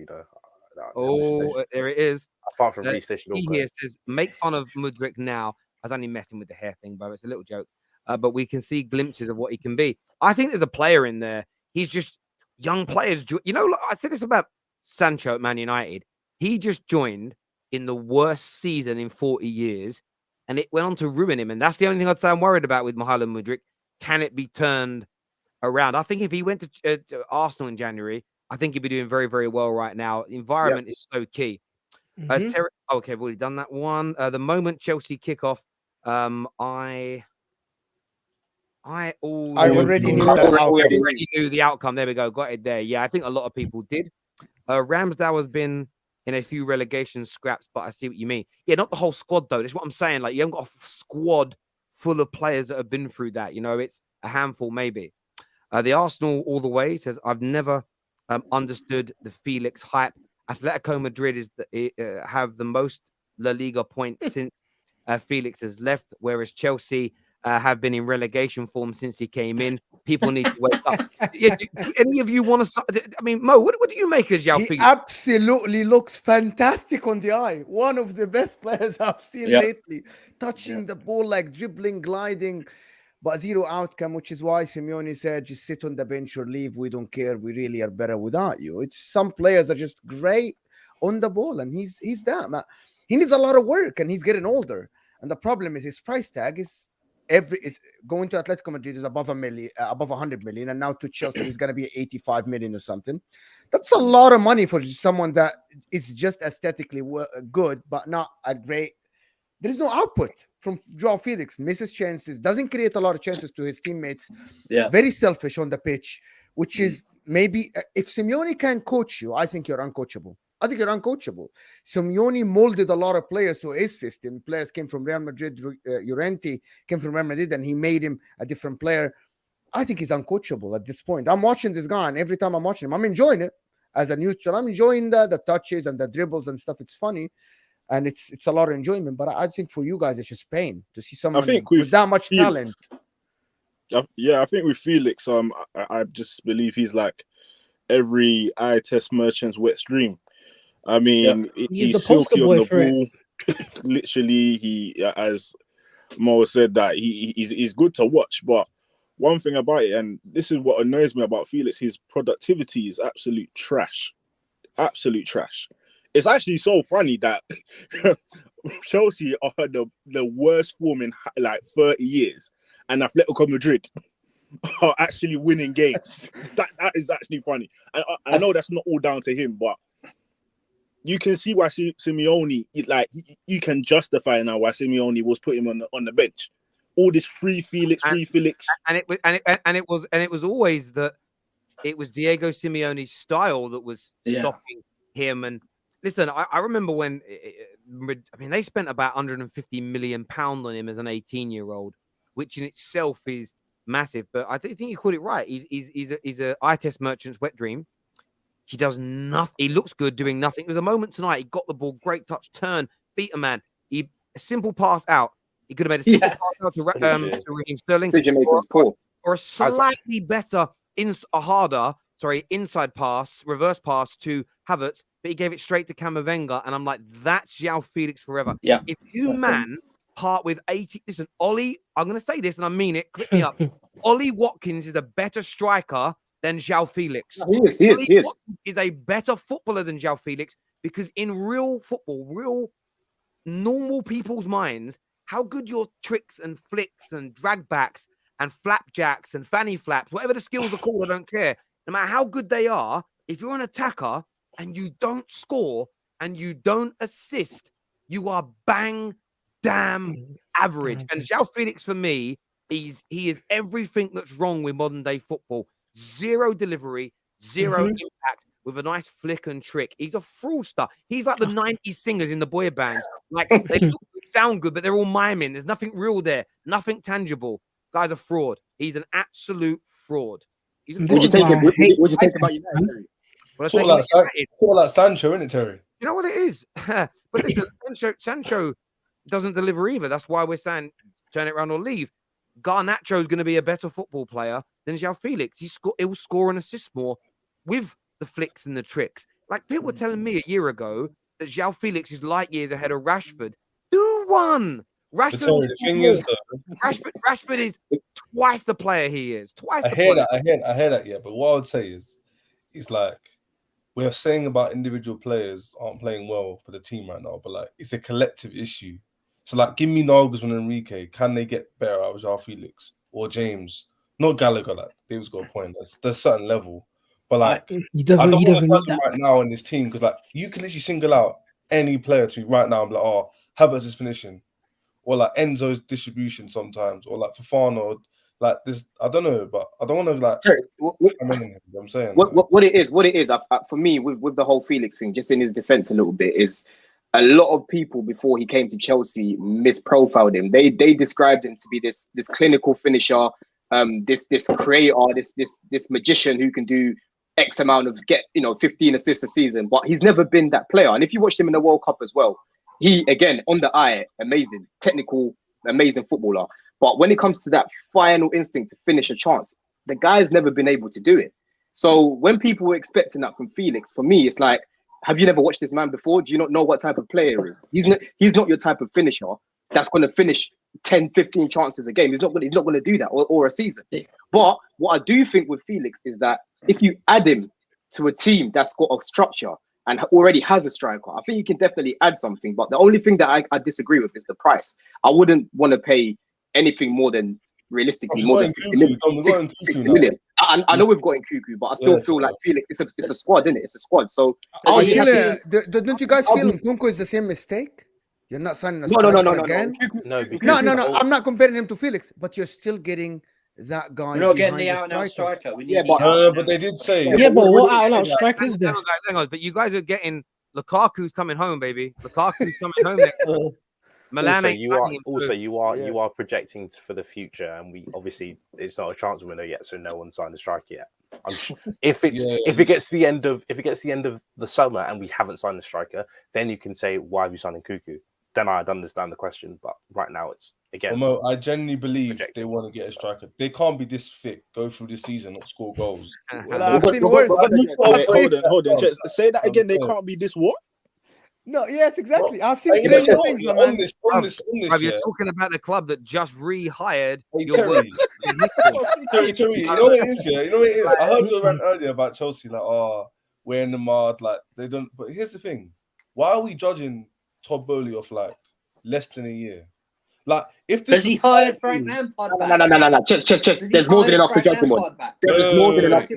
There it is. Apart from Reece, they should all go. He says, make fun of Mudryk now. I was only messing with the hair thing, but it's a little joke. But we can see glimpses of what he can be. I think there's a player in there. He's just young players. I said this about Sancho at Man United. He just joined in the worst season in 40 years, and it went on to ruin him. And that's the only thing I'd say I'm worried about with Mykhailo Mudryk. Can it be turned around? I think if he went to Arsenal in January, I think he'd be doing very, very well right now. The environment is so key. Okay, I've already done that one. The moment Chelsea kick off, I already knew the outcome. There we go. Got it there. Yeah, I think a lot of people did. Ramsdale has been in a few relegation scraps, but I see what you mean. Yeah, not the whole squad, though. That's what I'm saying. Like, you haven't got a squad full of players that have been through that. It's a handful, maybe. The Arsenal all the way says, I've never understood the Felix hype. Atletico Madrid have the most La Liga points since Felix has left, whereas Chelsea have been in relegation form since he came in. People need to wake up. Any of you want to? I mean, Mo, what do you make as João Felix? He absolutely looks fantastic on the eye. One of the best players I've seen lately. Touching the ball, like dribbling, gliding, but zero outcome, which is why Simeone said, just sit on the bench or leave. We don't care. We really are better without you. It's some players are just great on the ball, and he's that, man. He needs a lot of work, and he's getting older. And the problem is his price tag is it's going to Atletico Madrid is above above 100 million, and now to Chelsea is going to be 85 million or something. That's a lot of money for someone that is just aesthetically good, but not a great there is no output from Joao Felix. Misses chances, doesn't create a lot of chances to his teammates. Yeah. Very selfish on the pitch, which is maybe if Simeone can coach you, I think you're uncoachable. I think you're uncoachable. Simeone molded a lot of players to his system. Players came from Real Madrid. Llorente came from Real Madrid, and he made him a different player. I think he's uncoachable at this point. I'm watching this guy, and every time I'm watching him, I'm enjoying it as a neutral. I'm enjoying the touches and the dribbles and stuff. It's funny, and it's a lot of enjoyment. But I think for you guys, it's just pain to see someone with that much talent. Yeah, I think with Felix, I just believe he's like every eye test merchant's wet dream. I mean, he's silky on the ball. Literally, he, as Mo said, that he's good to watch. But one thing about it, and this is what annoys me about Felix, his productivity is absolute trash. Absolute trash. It's actually so funny that Chelsea are the worst form in like 30 years, and Atletico Madrid are actually winning games. That is actually funny. I know that's not all down to him, but you can see why Simeone, like, you can justify now why Simeone was putting him on the bench. All this free Felix, and it was always that it was Diego Simeone's style that was stopping him. And listen, I remember when they spent about £150 million on him as an 18-year-old, which in itself is massive. But I think you called it right. He's a eye test merchant's wet dream. He does nothing. He looks good doing nothing. There was a moment tonight. He got the ball, great touch, turn, beat a man. A simple pass out. He could have made a simple pass out to Raheem Sterling, or a slightly better, inside pass, reverse pass to Havertz, but he gave it straight to Camavinga, and I'm like, that's Joao Felix forever. Yeah. If you part with 80, listen, Ollie, I'm going to say this and I mean it, clip me up. Ollie Watkins is a better striker than Joao Felix. He is. Is a better footballer than Joao Felix, because in real football, real normal people's minds, how good your tricks and flicks and drag backs and flapjacks and fanny flaps, whatever the skills are called, I don't care. No matter how good they are, if you're an attacker and you don't score and you don't assist, you are bang damn average. And Joao Felix, for me, he is everything that's wrong with modern day football. Zero delivery, zero impact, with a nice flick and trick. He's a fraudster. He's like the 90s singers in the boy bands. Like, they sound good, but they're all miming. There's nothing real there, nothing tangible. Guy's a fraud. He's an absolute fraud. He's a fraud. What do you think about United? Sort of like Sancho, isn't it, Terry? You know what it is? But listen, Sancho doesn't deliver either. That's why we're saying turn it around or leave. Garnacho's going to be a better football player than Joao Felix. He'll score and assist more with the flicks and the tricks. Like, people were telling me a year ago that Joao Felix is light years ahead of Rashford. Who won? Rashford is twice the player he is. I hear that, yeah. But what I would say is, it's like, we're saying about individual players aren't playing well for the team right now, but like, it's a collective issue. So like, give me Nagelsmann and Enrique. Can they get better out of Joao Felix or James? Not Gallagher. Like, David's got a point. There's a certain level, but like, he doesn't need that right now in this team, because like, you can literally single out any player to right now and be like, oh, Havertz is finishing, or like Enzo's distribution sometimes, or like Fofana, like this. I don't know, but I don't want to like. Sorry, I'm saying what it is. For me, with the whole Felix thing, just in his defense a little bit, is a lot of people before he came to Chelsea misprofiled him. They described him to be this clinical finisher, this creator, this magician who can do X amount of 15 assists a season. But he's never been that player. And if you watched him in the World Cup as well, he, again, on the eye, amazing, technical, amazing footballer. But when it comes to that final instinct to finish a chance, the guy's never been able to do it. So when people were expecting that from Felix, for me, it's like, have you never watched this man before? Do you not know what type of player he is? He's not your type of finisher that's going to finish 10, 15 chances a game. He's not going to do that, or a season. But what I do think with Felix is that if you add him to a team that's got a structure and already has a striker, I think you can definitely add something. But the only thing that I disagree with is the price. I wouldn't want to pay anything more than, realistically, more than 60 million. 60 million. I know we've got Nkunku, but I still feel like Felix, it's a squad, isn't it? It's a squad. So don't you guys feel Nkunku is the same mistake? You're not signing a No, striker again. No, because No. I'm not comparing him to Felix, but you're still getting that guy. We're not getting behind the out-and-out striker. We need Yeah, but- But they did say. Yeah, but what out-and-out strike is there? Hang on, but you guys are getting Lukaku's coming home, baby. Lukaku's coming home next year. Milan ain't signing him, so- you are projecting for the future, and we obviously it's not a transfer window yet, so no one signed a striker yet. If it gets to the end of the summer and we haven't signed a striker, then you can say, why have you signed Cuckoo? Then I'd understand the question, but right now it's again. Well, Mo, I genuinely believe they want to get a striker. They can't be this fit, go through the season, not score goals. I've seen worse. Wait, hold on. Say that again. They can't be this what? No, yes, exactly. I've seen Hey, stranger things, man. on this, Bruv, you're talking about the club that just rehired Hey, your Terry. Terry, you know what it is, yeah? You know what it is? I heard you rant earlier about Chelsea, like, we're in the mud, like, they don't. But here's the thing. Why are we judging Todd Bowley off, like, less than a year? Like, if this Because he hired Frank Lampard back. No. Just. There's more than enough to judge him on. There is more than enough.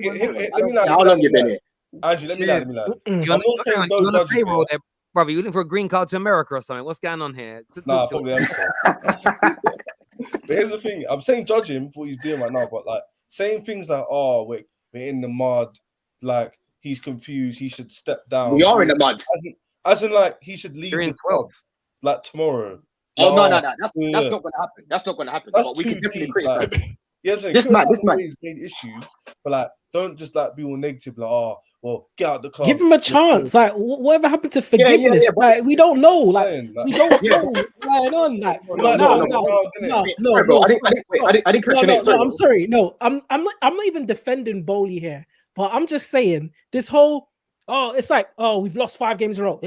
How long you been here? Andrew, let me lie. You're I'm not saying don't on a judge him. payroll there, brother. You looking for a green card to America or something? What's going on here? Nah, probably am. But here's the thing. I'm saying judge him for what he's doing right now, but like saying things like, we're in the mud, like he's confused, he should step down. We are in the mud. As in like he should leave You're in the club 12th. like tomorrow. Oh no. That's not going to happen. That's not going to happen. That's But we too can definitely deep, criticize like, him. Yeah, This man. made issues, but like don't just like be all negative, like well, get out the club. Give him a chance. Like, whatever happened to forgiveness? Like, we don't know. Like, we don't know what's going on. Like, no. I didn't catch your name. No, I'm sorry. No, I'm not even defending Bowley here, but I'm just saying this whole. It's like, we've lost 5 games in a row.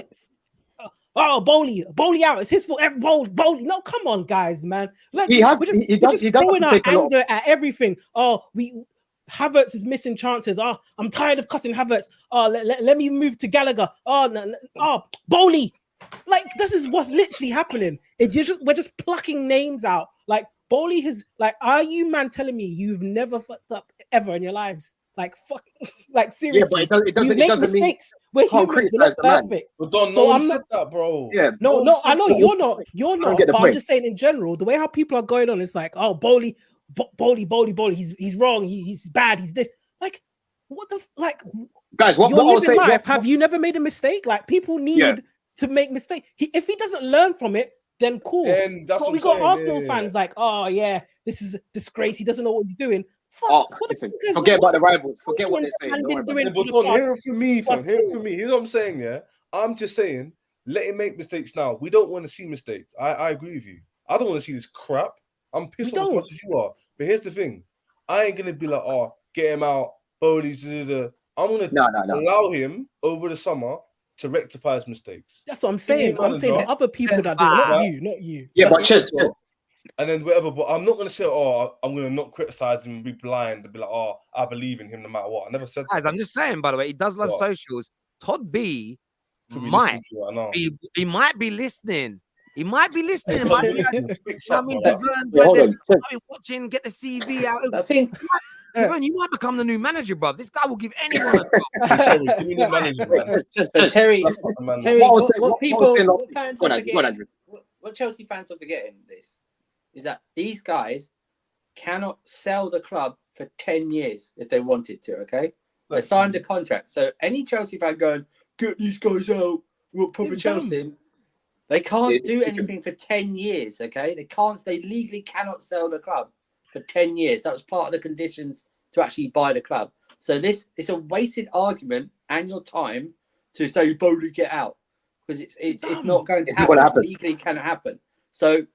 Bowley out. It's his fault. Bowley. No, come on, guys, man. We're just throwing our anger at everything. Havertz is missing chances. I'm tired of cutting Havertz. Let me move to Gallagher. Bowley. Like, this is what's literally happening. We're just plucking names out. Like, Bowley has, like, are you man telling me you've never fucked up ever in your lives? Like, fuck, like, seriously. Yeah, but it doesn't mistakes. We're humans. We're not perfect. But Don, so I'm not that, bro. Yeah. No, I know you're not. But I'm just saying in general, the way how people are going on, it's like, Bowley. He's wrong. He's bad. He's this. Like, what the like? Guys, what you're I'll living say? Life. Have you never made a mistake? Like, people need to make mistakes. If he doesn't learn from it, then cool. And that's but we got Arsenal fans like, this is a disgrace. He doesn't know what he's doing. Listen, forget about the rivals. Forget what they're saying. But don't hear it from me, fam. Hear it from me. Here's what I'm saying, yeah? I'm just saying, let him make mistakes now. We don't want to see mistakes. I agree with you. I don't want to see this crap. I'm pissed off as much as you are. But here's the thing. I ain't going to be like, get him out. Bowley's I'm going to allow him over the summer to rectify his mistakes. That's what I'm saying. I'm saying the other people that do it, not you. Yeah, but Chess. And then whatever, but I'm not going to say, I'm going to not criticize him and be blind and be like, I believe in him no matter what. I never said that. I'm just saying, by the way, he does love socials. Todd B might be listening. He might be listening. Javerns, watching, get the CV out. I think you might become the new manager, bro. This guy will give anyone a job. Terry, what Chelsea fans are forgetting this is that these guys cannot sell the club for 10 years if they wanted to, okay? They signed a contract. So any Chelsea fan going, get these guys out, we'll put Chelsea. They can't do anything for 10 years, okay? They legally cannot sell the club for 10 years. That was part of the conditions to actually buy the club. So it's a wasted argument and your time to say, Bowley, get out. Because it's not going to happen. It legally cannot happen. So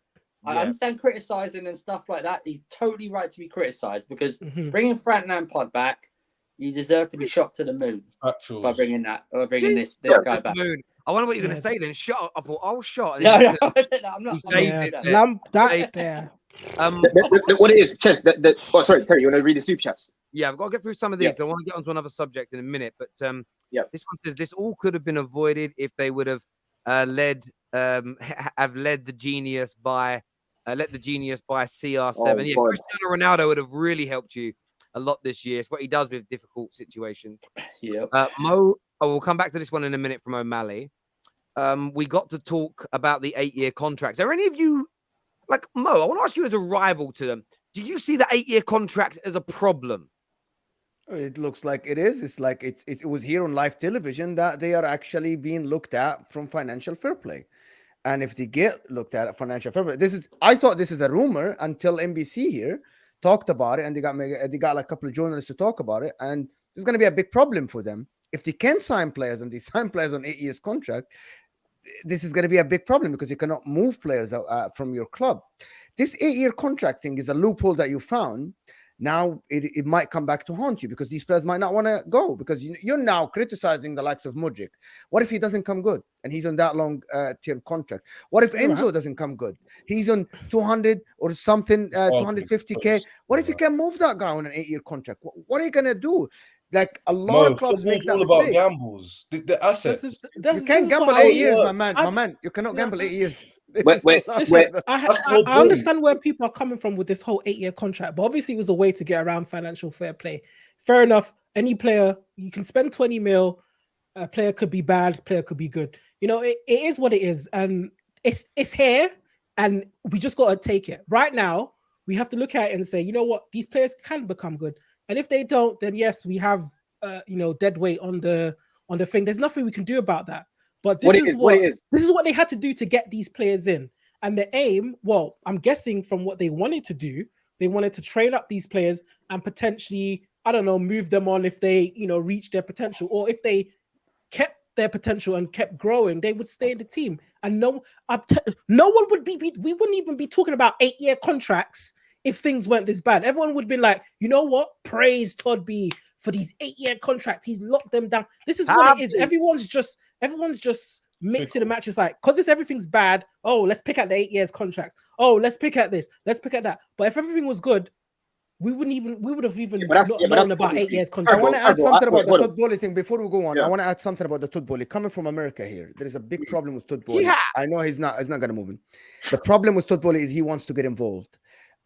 I understand criticising and stuff like that. He's totally right to be criticised because bringing Frank Lampard back, you deserve to be shot to the moon by bringing this guy back. I wonder what you're going to say then. Shut up. I thought, shot. No, I'm not. What it is, Chess. Sorry, Terry, you want to read the super chats? Yeah, I've got to get through some of these. I want to get onto another subject in a minute. But this one says this all could have been avoided if they would have led the genius by CR7. Cristiano Ronaldo would have really helped you a lot this year. It's what he does with difficult situations. Yeah. Mo, we'll come back to this one in a minute from O'Malley. we got to talk about the 8-year contracts. Are any of you, like Mo, I want to ask you as a rival to them, do you see the 8-year contract as a problem? It looks like it is. It's like it was here on live television that they are actually being looked at from financial fair play. And if they get looked at financial fair play, I thought this is a rumor until NBC here talked about it, and they got like a couple of journalists to talk about it. And this is going to be a big problem for them. If they can sign players and they sign players on 8 years contract, this is going to be a big problem because you cannot move players out, from your club. This 8-year contract thing is a loophole that you found. Now it might come back to haunt you because these players might not want to go because you're now criticizing the likes of Mudryk. What if he doesn't come good and he's on that long term contract? What if Enzo doesn't come good? He's on 200 or something, 250k. What if you can move that guy on an 8-year contract? What are you gonna do? Like a lot of clubs make that mistake. Gambles. The assets. You can't gamble 8 years, my man. You cannot gamble 8 years. I understand where people are coming from with this whole 8-year contract, but obviously it was a way to get around financial fair play. Fair enough. Any player, you can spend 20 mil. A player could be bad, player could be good. You know, it is what it is, and it's here, and we just got to take it. Right now, we have to look at it and say, you know what, these players can become good, and if they don't, then yes, we have dead weight on the thing. There's nothing we can do about that. But this is what they had to do to get these players in. And the aim, well, I'm guessing from what they wanted to do, they wanted to train up these players and potentially, I don't know, move them on if they, reach their potential, or if they kept their potential and kept growing, they would stay in the team. And no one would be, we wouldn't even be talking about 8-year contracts if things weren't this bad. Everyone would have been like, you know what? Praise Todd B for these 8-year contracts. He's locked them down. This is what it is. Everyone's just mixing the matches, like, because everything's bad. Oh, let's pick at the 8 years contract. Oh, let's pick at this. Let's pick at that. But if everything was good, we would have even known about 8 years contract. I want to add something about the Todd Boehly thing before we go on. I want to add something about the Todd Boehly. Coming from America here, there is a big problem with Todd Boehly. Yeah. I know he's not going to move him. The problem with Todd Boehly is he wants to get involved.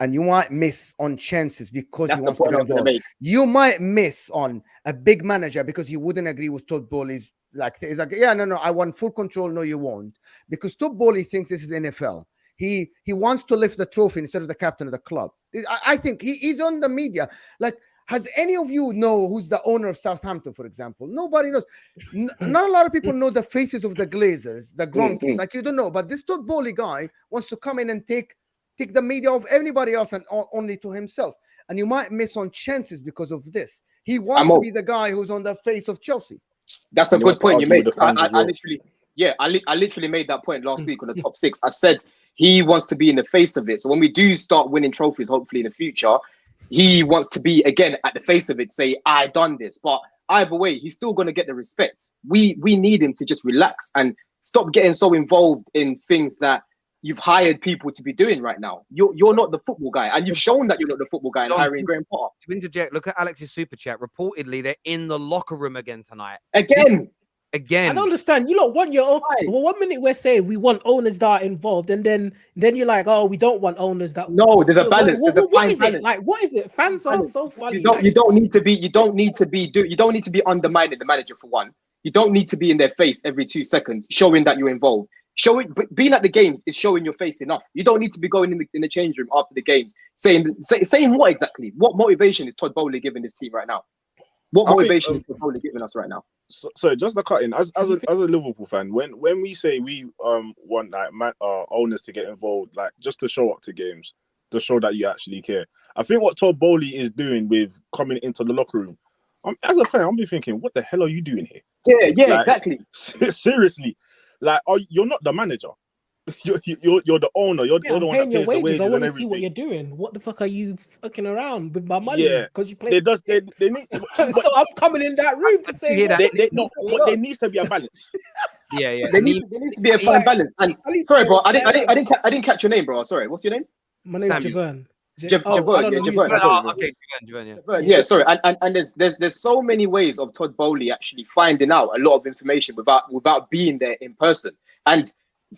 And you might miss on chances because he wants to get involved. You might miss on a big manager because he wouldn't agree with Todd Boehly's. He's like, yeah, no, I want full control. No, you won't. Because Todd Boehly thinks this is NFL. He wants to lift the trophy instead of the captain of the club. I think he's on the media. Like, has any of you know who's the owner of Southampton, for example? Nobody knows. Not a lot of people know the faces of the Glazers, the Gronk. Like, you don't know. But this Todd Boehly guy wants to come in and take the media of everybody else and only to himself. And you might miss on chances because of this. He wants to be the guy who's on the face of Chelsea. That's the good point you made. I literally made that point last week on the top 6. I said he wants to be in the face of it. So when we do start winning trophies, hopefully in the future, he wants to be again at the face of it, say, I done this. But either way, he's still going to get the respect. We need him to just relax and stop getting so involved in things that you've hired people to be doing right now. You're not the football guy, and you've shown that you're not the football guy in hiring Graham Potter. To interject, look at Alex's super chat. Reportedly, they're in the locker room again tonight. Again. I don't understand. You lot want your own. Well, 1 minute we're saying we want owners that are involved, and then you're like, oh, we don't want owners that. No, there's a balance. There's a fine balance. It? Like, what is it? Fans are so funny. You don't need to be undermining the manager for one. You don't need to be in their face every 2 seconds, showing that you're involved. Being at the games is showing your face enough. You don't need to be going in the change room after the games saying what exactly. What motivation is Todd Boehly giving this team right now? What motivation is Todd Boehly giving us right now? So just the cut in as a Liverpool fan, when we say we want owners to get involved, like just to show up to games, to show that you actually care. I think what Todd Boehly is doing with coming into the locker room, as a player, I'm be thinking, what the hell are you doing here? Yeah, exactly. Seriously. Like, you're not the manager. You're the owner. You're the one that pays the wages. I want to see what you're doing. What the fuck are you fucking around with my money? Yeah, because you play. They need. So I'm coming in that room to say that. There needs to be a balance. Yeah. There needs to be a fine balance. And sorry, bro, I didn't catch your name, bro. Sorry, what's your name? My name's Javern. Javern. Okay, Javern. Yeah, sorry. And there's so many ways of Todd Boehly actually finding out a lot of information without being there in person. And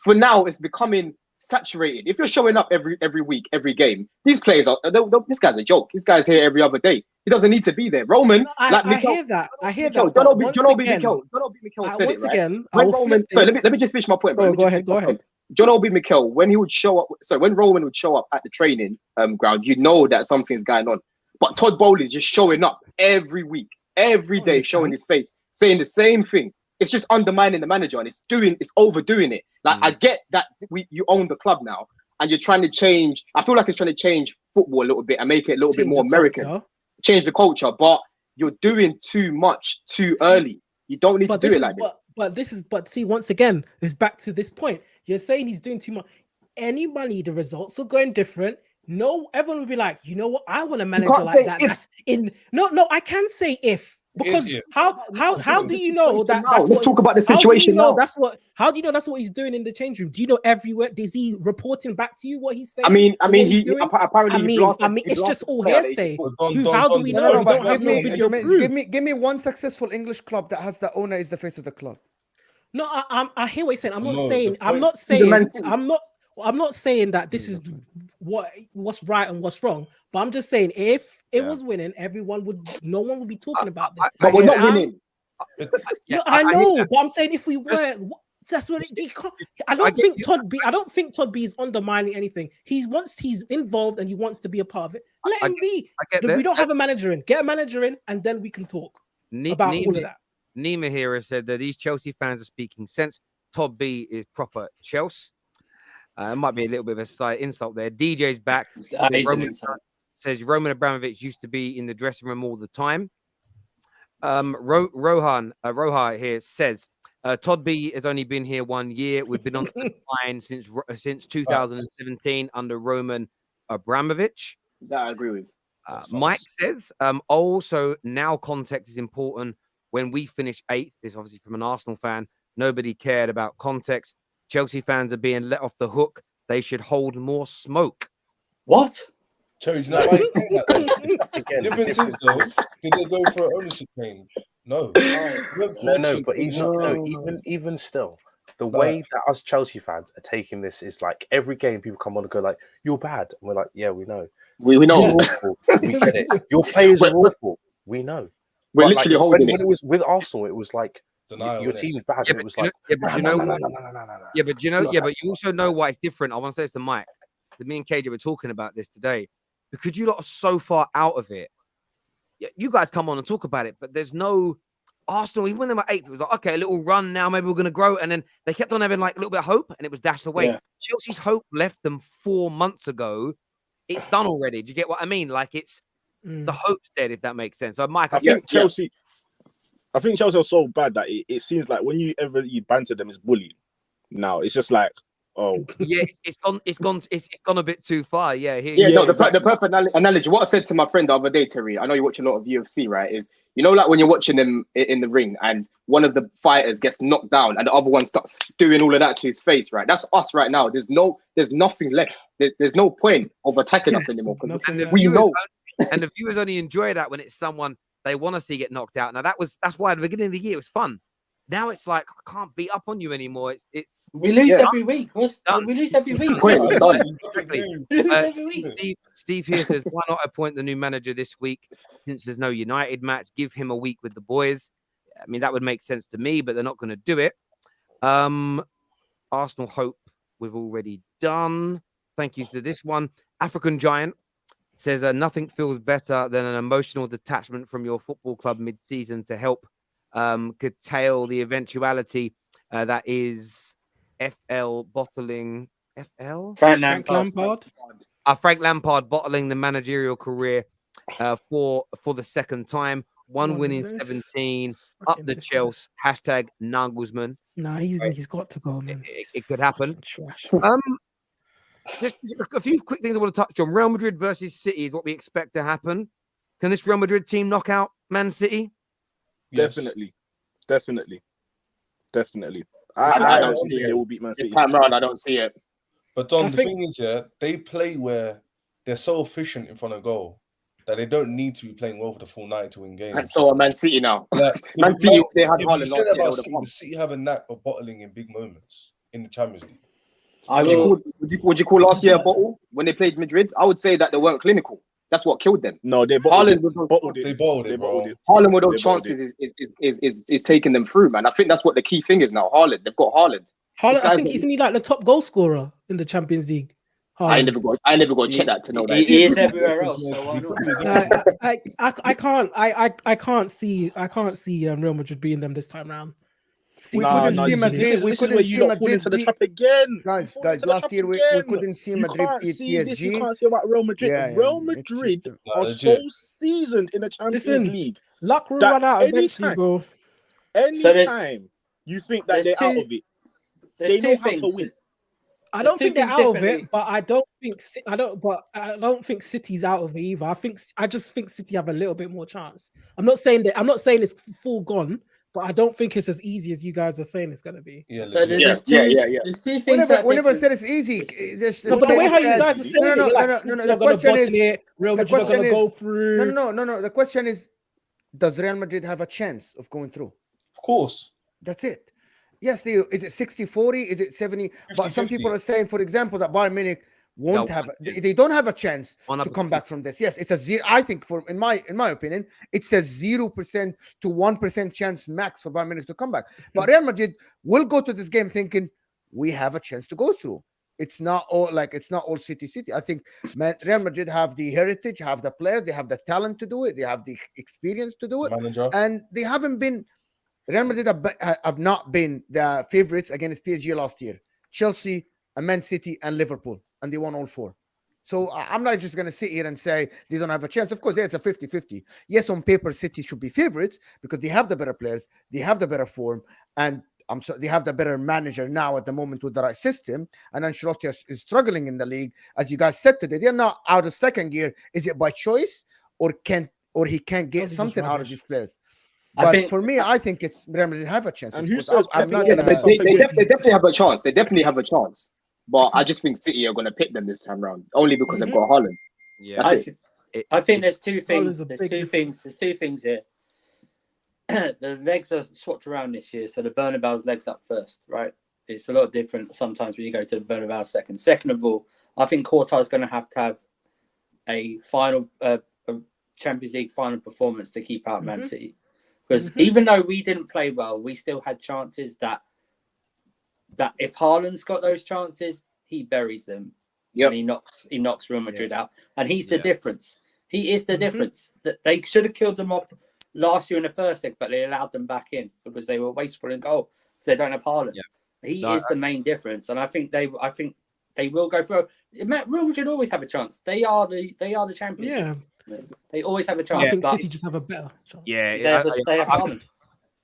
for now, it's becoming saturated. If you're showing up every week, every game, these players are this guy's a joke. This guy's here every other day. He doesn't need to be there. Roman, I hear that. I hear that. John Obi Mikel said it, right? Again, when Roman, sorry, let me just finish my point, bro. Go ahead. John Obi Mikel, when he would show up, so when Roman would show up at the training ground, you know that something's going on. But Todd Bowley's just showing up every week, every day, showing his face, saying the same thing. It's just undermining the manager, and it's overdoing it. Like I get that you own the club now, and you're trying to change. I feel like it's trying to change football a little bit and make it a little bit more American, change the culture. But you're doing too much too early. You don't need to do it like this. But see, once again, it's back to this point. You're saying he's doing too much. Anybody, the results are going different. No, everyone will be like, you know what? I want a manager like that. That's in no. I can say if. Because how do you know that? Let's talk about the situation now. How do you know that's what he's doing in the change room? Do you know everywhere? Is he reporting back to you what he's saying? I mean, apparently. It's just all hearsay. How do we know? Give me one successful English club that has the owner is the face of the club. No, I hear what you're saying. I'm not saying that this is what's right and what's wrong. But I'm just saying if it was winning, no one would be talking about this. But we're not winning. I know, but I'm saying if we weren't, that's what I don't think Todd B is undermining anything. He's involved and he wants to be a part of it. Let him be. We don't have a manager in. Get a manager in, and then we can talk about all of that. Nima here has said that these Chelsea fans are speaking sense. Todd B is proper Chelsea. It might be a little bit of a slight insult there. DJ's back. Says Roman Abramovich used to be in the dressing room all the time. Roha here says Todd B has only been here 1 year. We've been on the line since 2017 under Roman Abramovich. That I agree with. Mike says also now context is important. When we finished 8th, this is obviously from an Arsenal fan. Nobody cared about context. Chelsea fans are being let off the hook. They should hold more smoke. What? Terry, do you know why you think that? Difference is though, did they go for an ownership change? No. No, but even still, the way that us Chelsea fans are taking this is like every game people come on and go like, "You're bad," and we're like, "Yeah, we know, we know, we get it. Your players are awful, we know." We're literally holding it. When it was with Arsenal, it was like your team's bad. Yeah, it was like, but you also know why it's different. I want to say this to Mike. Me and KJ were talking about this today. Because you lot are so far out of it. You guys come on and talk about it, but there's no Arsenal. Even when they were 8th, it was like, okay, a little run now. Maybe we're going to grow. And then they kept on having like a little bit of hope, and it was dashed away. Yeah. Chelsea's hope left them 4 months ago. It's done already. Do you get what I mean? Like it's the hope's dead, if that makes sense. So, Mike, I think Chelsea are so bad that it seems like when you banter them, it's bullying. Now it's just like, oh yeah, it's gone a bit too far. Yeah, the perfect analogy. What I said to my friend the other day, Terry, I know you watch a lot of UFC, right? Is like when you're watching them in the ring and one of the fighters gets knocked down and the other one starts doing all of that to his face, right? That's us right now. There's nothing left. There's no point of attacking us anymore because we know. And the viewers only enjoy that when it's someone they want to see get knocked out. Now that's why at the beginning of the year it was fun. Now it's like I can't beat up on you anymore. We lose every week. We lose every week. Steve here says, why not appoint the new manager this week since there's no United match? Give him a week with the boys. I mean, that would make sense to me, but they're not going to do it. Arsenal hope we've already done. Thank you to this one. African Giant says nothing feels better than an emotional detachment from your football club mid-season to help curtail the eventuality that is FL bottling Frank Lampard. Frank Lampard bottling the managerial career for the second time. One win in 17. Up the Chelsea. # Nagelsmann. Nah, he's got to go, man. It could happen. Just a few quick things I want to touch on. Real Madrid versus City is what we expect to happen. Can this Real Madrid team knock out Man City? Yes. Definitely. I don't think they will beat Man City. This time around, I don't see it. But Don, the thing is, they play where they're so efficient in front of goal that they don't need to be playing well for the full 90 to win games. And so are Man City now. Man City, they had Haaland last year. City have a knack of bottling in big moments in the Champions League. Would you call last year a bottle when they played Madrid? I would say that they weren't clinical. That's what killed them. No, they Haaland bottled it. Haaland with those chances is taking them through, man. I think that's what the key thing is now. Haaland, they've got Haaland. I think he's like the top goal scorer in the Champions League. I never got to check that to know that. He is everywhere else, so why not? I can't see Real Madrid beating them this time round. We couldn't see Madrid. We couldn't see Madrid into the trap again. Guys, last year we couldn't see Madrid beat PSG. You can't say about Real Madrid. Yeah, Real Madrid are so seasoned in the Champions League. Luck will run out eventually, bro. Anytime you think that they're out of it, they know how to win. I don't think they're out of it, but I don't think City's out of it either. I just think City have a little bit more chance. I'm not saying it's full gone, but I don't think it's as easy as you guys are saying it's going to be. There's two things. Whenever I said it's easy, but the way how you guys are saying no. The question is, Real Madrid are going to go through. No. The question is, does Real Madrid have a chance of going through? Of course. That's it. Yes, is it 60-40? Is it 70? 50-50. But some people are saying, for example, that Bayern Munich won't have. They don't have a chance to come back from this. Yes, it's a zero. I think, in my opinion, it's a 0% to 1% chance max for Bayern Munich to come back. But Real Madrid will go to this game thinking we have a chance to go through. It's not all City. I think Real Madrid have the heritage, have the players, they have the talent to do it, they have the experience to do it, and they haven't been. Real Madrid have not been the favorites against PSG last year. Chelsea, Man City, and Liverpool, and they won all four. So I'm not just going to sit here and say they don't have a chance. Of course, it's a 50-50. Yes, on paper, City should be favorites because they have the better players, they have the better form, and they have the better manager now at the moment with the right system. And Ancelotti is struggling in the league. As you guys said today, they're not out of second gear. Is it by choice or he can't get something out of these players? But for me, I think it's Real Madrid have a chance. And who says they definitely have a chance. They definitely have a chance. But I just think City are going to pick them this time round only because they've got Haaland. Yeah, I think there's two things. There's two things here. The legs are swapped around this year, so the Bernabeu's legs up first, right? It's a lot different sometimes when you go to the Bernabeu second. Second of all, I think Courtois is going to have a final Champions League final performance to keep out Man City. Because even though we didn't play well, we still had chances that if Haaland's got those chances, he buries them. And he knocks Real Madrid out. And he's the difference. He is the difference. That they should have killed them off last year in the first leg, but they allowed them back in because they were wasteful in goal because they don't have Haaland. He is the main difference, and I think they will go through. Real Madrid always have a chance. They are the champions. Yeah. They always have a chance. I think City just have a better chance. They have Haaland.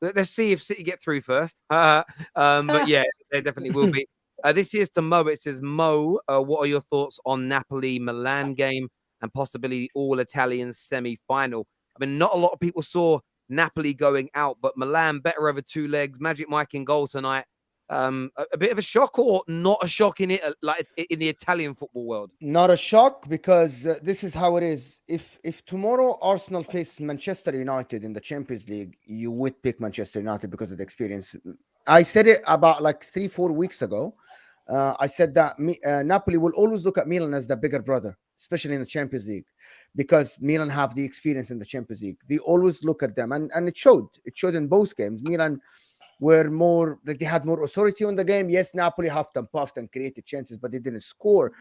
Let's see if City get through first. But yeah, they definitely will be. This is to Mo. It says, Mo, what are your thoughts on Napoli-Milan game and possibly all-Italian semi-final? I mean, not a lot of people saw Napoli going out, but Milan better over two legs. Magic Mike in goal tonight. A bit of a shock or not a shock in it, like in the Italian football world? Not a shock because this is how it is. If tomorrow Arsenal face Manchester United in the Champions League, you would pick Manchester United because of the experience. I said it about like 3-4 weeks ago. I said that Napoli will always look at Milan as the bigger brother, especially in the Champions League, because Milan have the experience in the Champions League. They always look at them, and it showed. It showed in both games. Milan were more, like, they had more authority on the game. Yes, Napoli huffed and puffed and created chances, but they didn't score.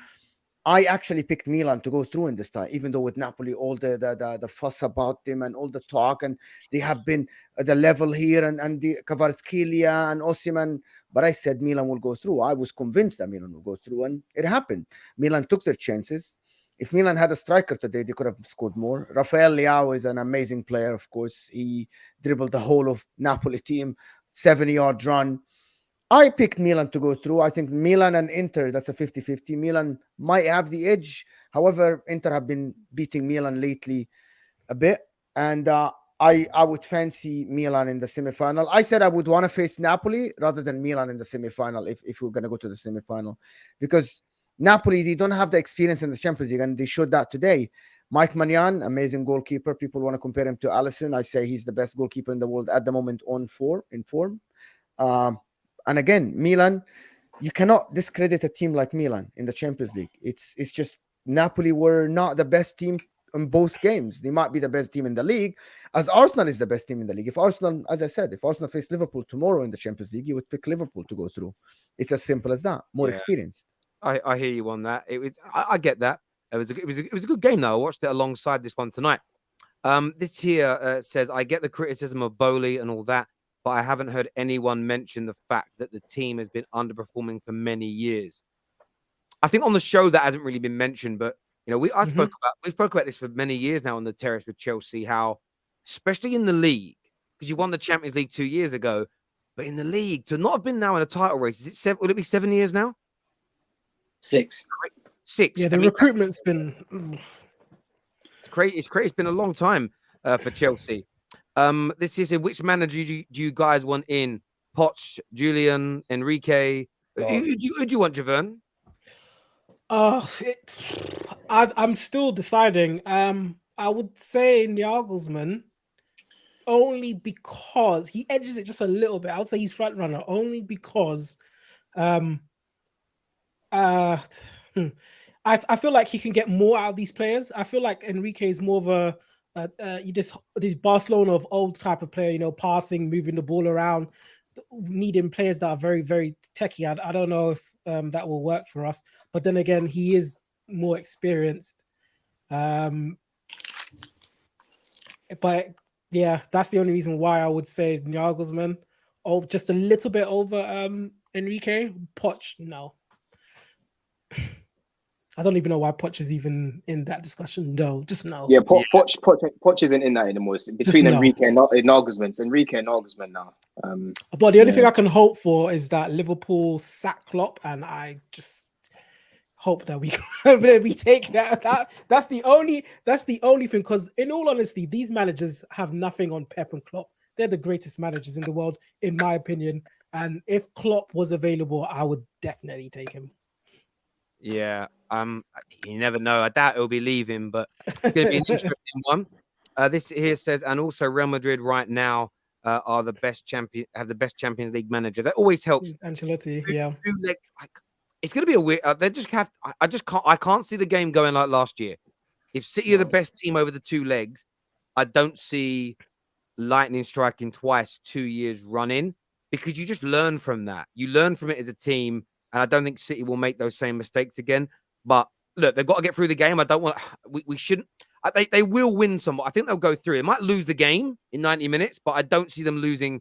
I actually picked Milan to go through in this time, even though with Napoli, all the fuss about them and all the talk, and they have been at the level here, and the Kvaratskhelia and Osimhen. But I said Milan will go through. I was convinced that Milan will go through, and it happened. Milan took their chances. If Milan had a striker today, they could have scored more. Rafael Leao is an amazing player, of course. He dribbled the whole of Napoli team, 70-yard run. I picked Milan to go through. I think Milan and Inter, that's a 50-50. Milan might have the edge. However, Inter have been beating Milan lately a bit. And I would fancy Milan in the semifinal. I said I would want to face Napoli rather than Milan in the semifinal if we're going to go to the semifinal. Because Napoli, they don't have the experience in the Champions League, and they showed that today. Mike Maignan, amazing goalkeeper. People want to compare him to Alisson. I say he's the best goalkeeper in the world at the moment in form. And again, Milan, you cannot discredit a team like Milan in the Champions League. It's just Napoli were not the best team in both games. They might be the best team in the league, as Arsenal is the best team in the league. If Arsenal, as I said, if Arsenal face Liverpool tomorrow in the Champions League, you would pick Liverpool to go through. It's as simple as that. More experienced. I hear you on that. I get that. It was a good game though. I watched it alongside this one tonight. This here says, I get the criticism of Bowley and all that, but I haven't heard anyone mention the fact that the team has been underperforming for many years. I think on the show that hasn't really been mentioned, but you know, we spoke about this for many years now on the terrace with Chelsea, how especially in the league, because you won the Champions League 2 years ago, but in the league to not have been now in a title race, is it would it be 7 years now? 6. Yeah, the recruitment's been crazy. It's been a long time for Chelsea. This is which manager do you guys want in? Poch, Julian, Enrique. Who do you want, Javern? I'm still deciding. I would say Nagelsmann, only because he edges it just a little bit. I would say he's front runner only because I feel like he can get more out of these players. I feel like Enrique is more of this Barcelona of old type of player, you know, passing, moving the ball around, needing players that are very, very techy. I don't know if that will work for us. But then again, he is more experienced. But yeah, that's the only reason why I would say Nagelsmann. Oh, just a little bit over Enrique. Poch, no. I don't even know why Poch is even in that discussion. No, just no. Yeah, Poch isn't in that anymore. It's between Enrique and Nagelsmann. It's Enrique and Nagelsmann now. But the only thing I can hope for is that Liverpool sack Klopp, and I just hope that we take that. That's the only thing. Because in all honesty, these managers have nothing on Pep and Klopp. They're the greatest managers in the world, in my opinion. And if Klopp was available, I would definitely take him. Yeah, you never know. I doubt he'll be leaving, but it's going to be an interesting one. This here says, and also Real Madrid right now are the best have the best Champions League manager. That always helps. Ancelotti, it's going to be a weird. They just have. I can't see the game going like last year. If City are the best team over the 2 legs, I don't see lightning striking twice 2 years running, because you just learn from that. You learn from it as a team. And I don't think City will make those same mistakes again. But look, they've got to get through the game. I don't want. We shouldn't. They will win some. I think they'll go through. They might lose the game in 90 minutes, but I don't see them losing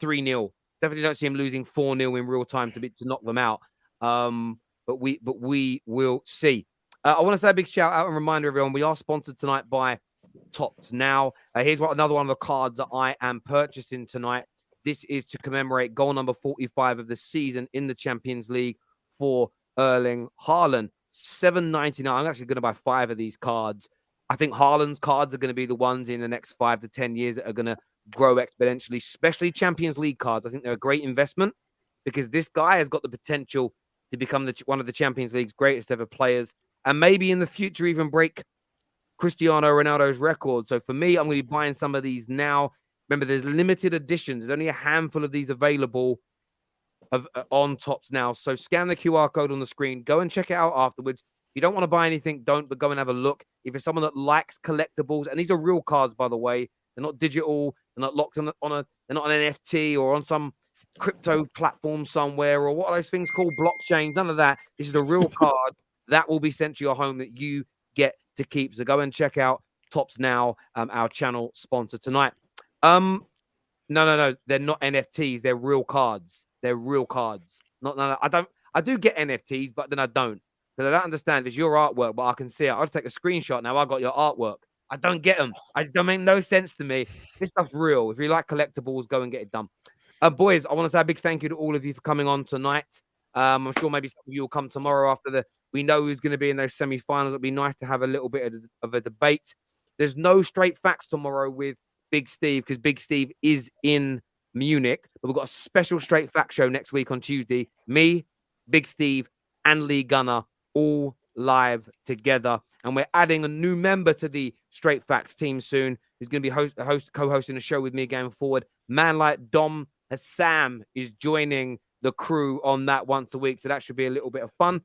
3-0. Definitely don't see them losing 4-0 in real time to knock them out. But we will see. I want to say a big shout out and reminder everyone, we are sponsored tonight by Tots. Now, here's another one of the cards that I am purchasing tonight. This is to commemorate goal number 45 of the season in the Champions League for Erling Haaland. $7.99. I'm actually going to buy 5 of these cards. I think Haaland's cards are going to be the ones in the next 5 to 10 years that are going to grow exponentially, especially Champions League cards. I think they're a great investment because this guy has got the potential to become one of the Champions League's greatest ever players and maybe in the future even break Cristiano Ronaldo's record. So for me, I'm going to be buying some of these now. Remember, there's limited editions. There's only a handful of these available on Tots now. So scan the QR code on the screen. Go and check it out afterwards. If you don't want to buy anything, don't, but go and have a look. If you're someone that likes collectibles, and these are real cards, by the way. They're not they're not locked they're not an NFT or on some crypto platform somewhere, or what are those things called? Blockchains, none of that. This is a real card that will be sent to your home that you get to keep. So go and check out Tots now, our channel sponsor tonight. No, they're not NFTs. They're real cards. They're real cards. I do get NFTs, but then I don't. Because I don't understand. It's your artwork, but I can see it. I'll just take a screenshot now. I got your artwork. I don't get them. I just don't make no sense to me. This stuff's real. If you like collectibles, go and get it done. Boys, I want to say a big thank you to all of you for coming on tonight. I'm sure maybe some of you will come tomorrow after we know who's going to be in those semi-finals. It'll be nice to have a little bit of a debate. There's no straight facts tomorrow with Big Steve, because Big Steve is in Munich. But we've got a special straight fact show next week on Tuesday. Me, Big Steve, and Lee Gunner all live together. And we're adding a new member to the Straight Facts team soon, who's going to be co-hosting a show with me going forward. Man like Dom Hassam is joining the crew on that once a week. So that should be a little bit of fun.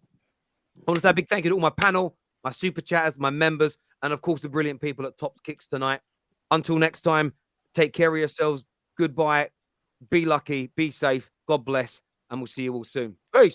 I want to say a big thank you to all my panel, my super chatters, my members, and of course the brilliant people at Top Kicks tonight. Until next time, take care of yourselves. Goodbye. Be lucky. Be safe. God bless. And we'll see you all soon. Peace.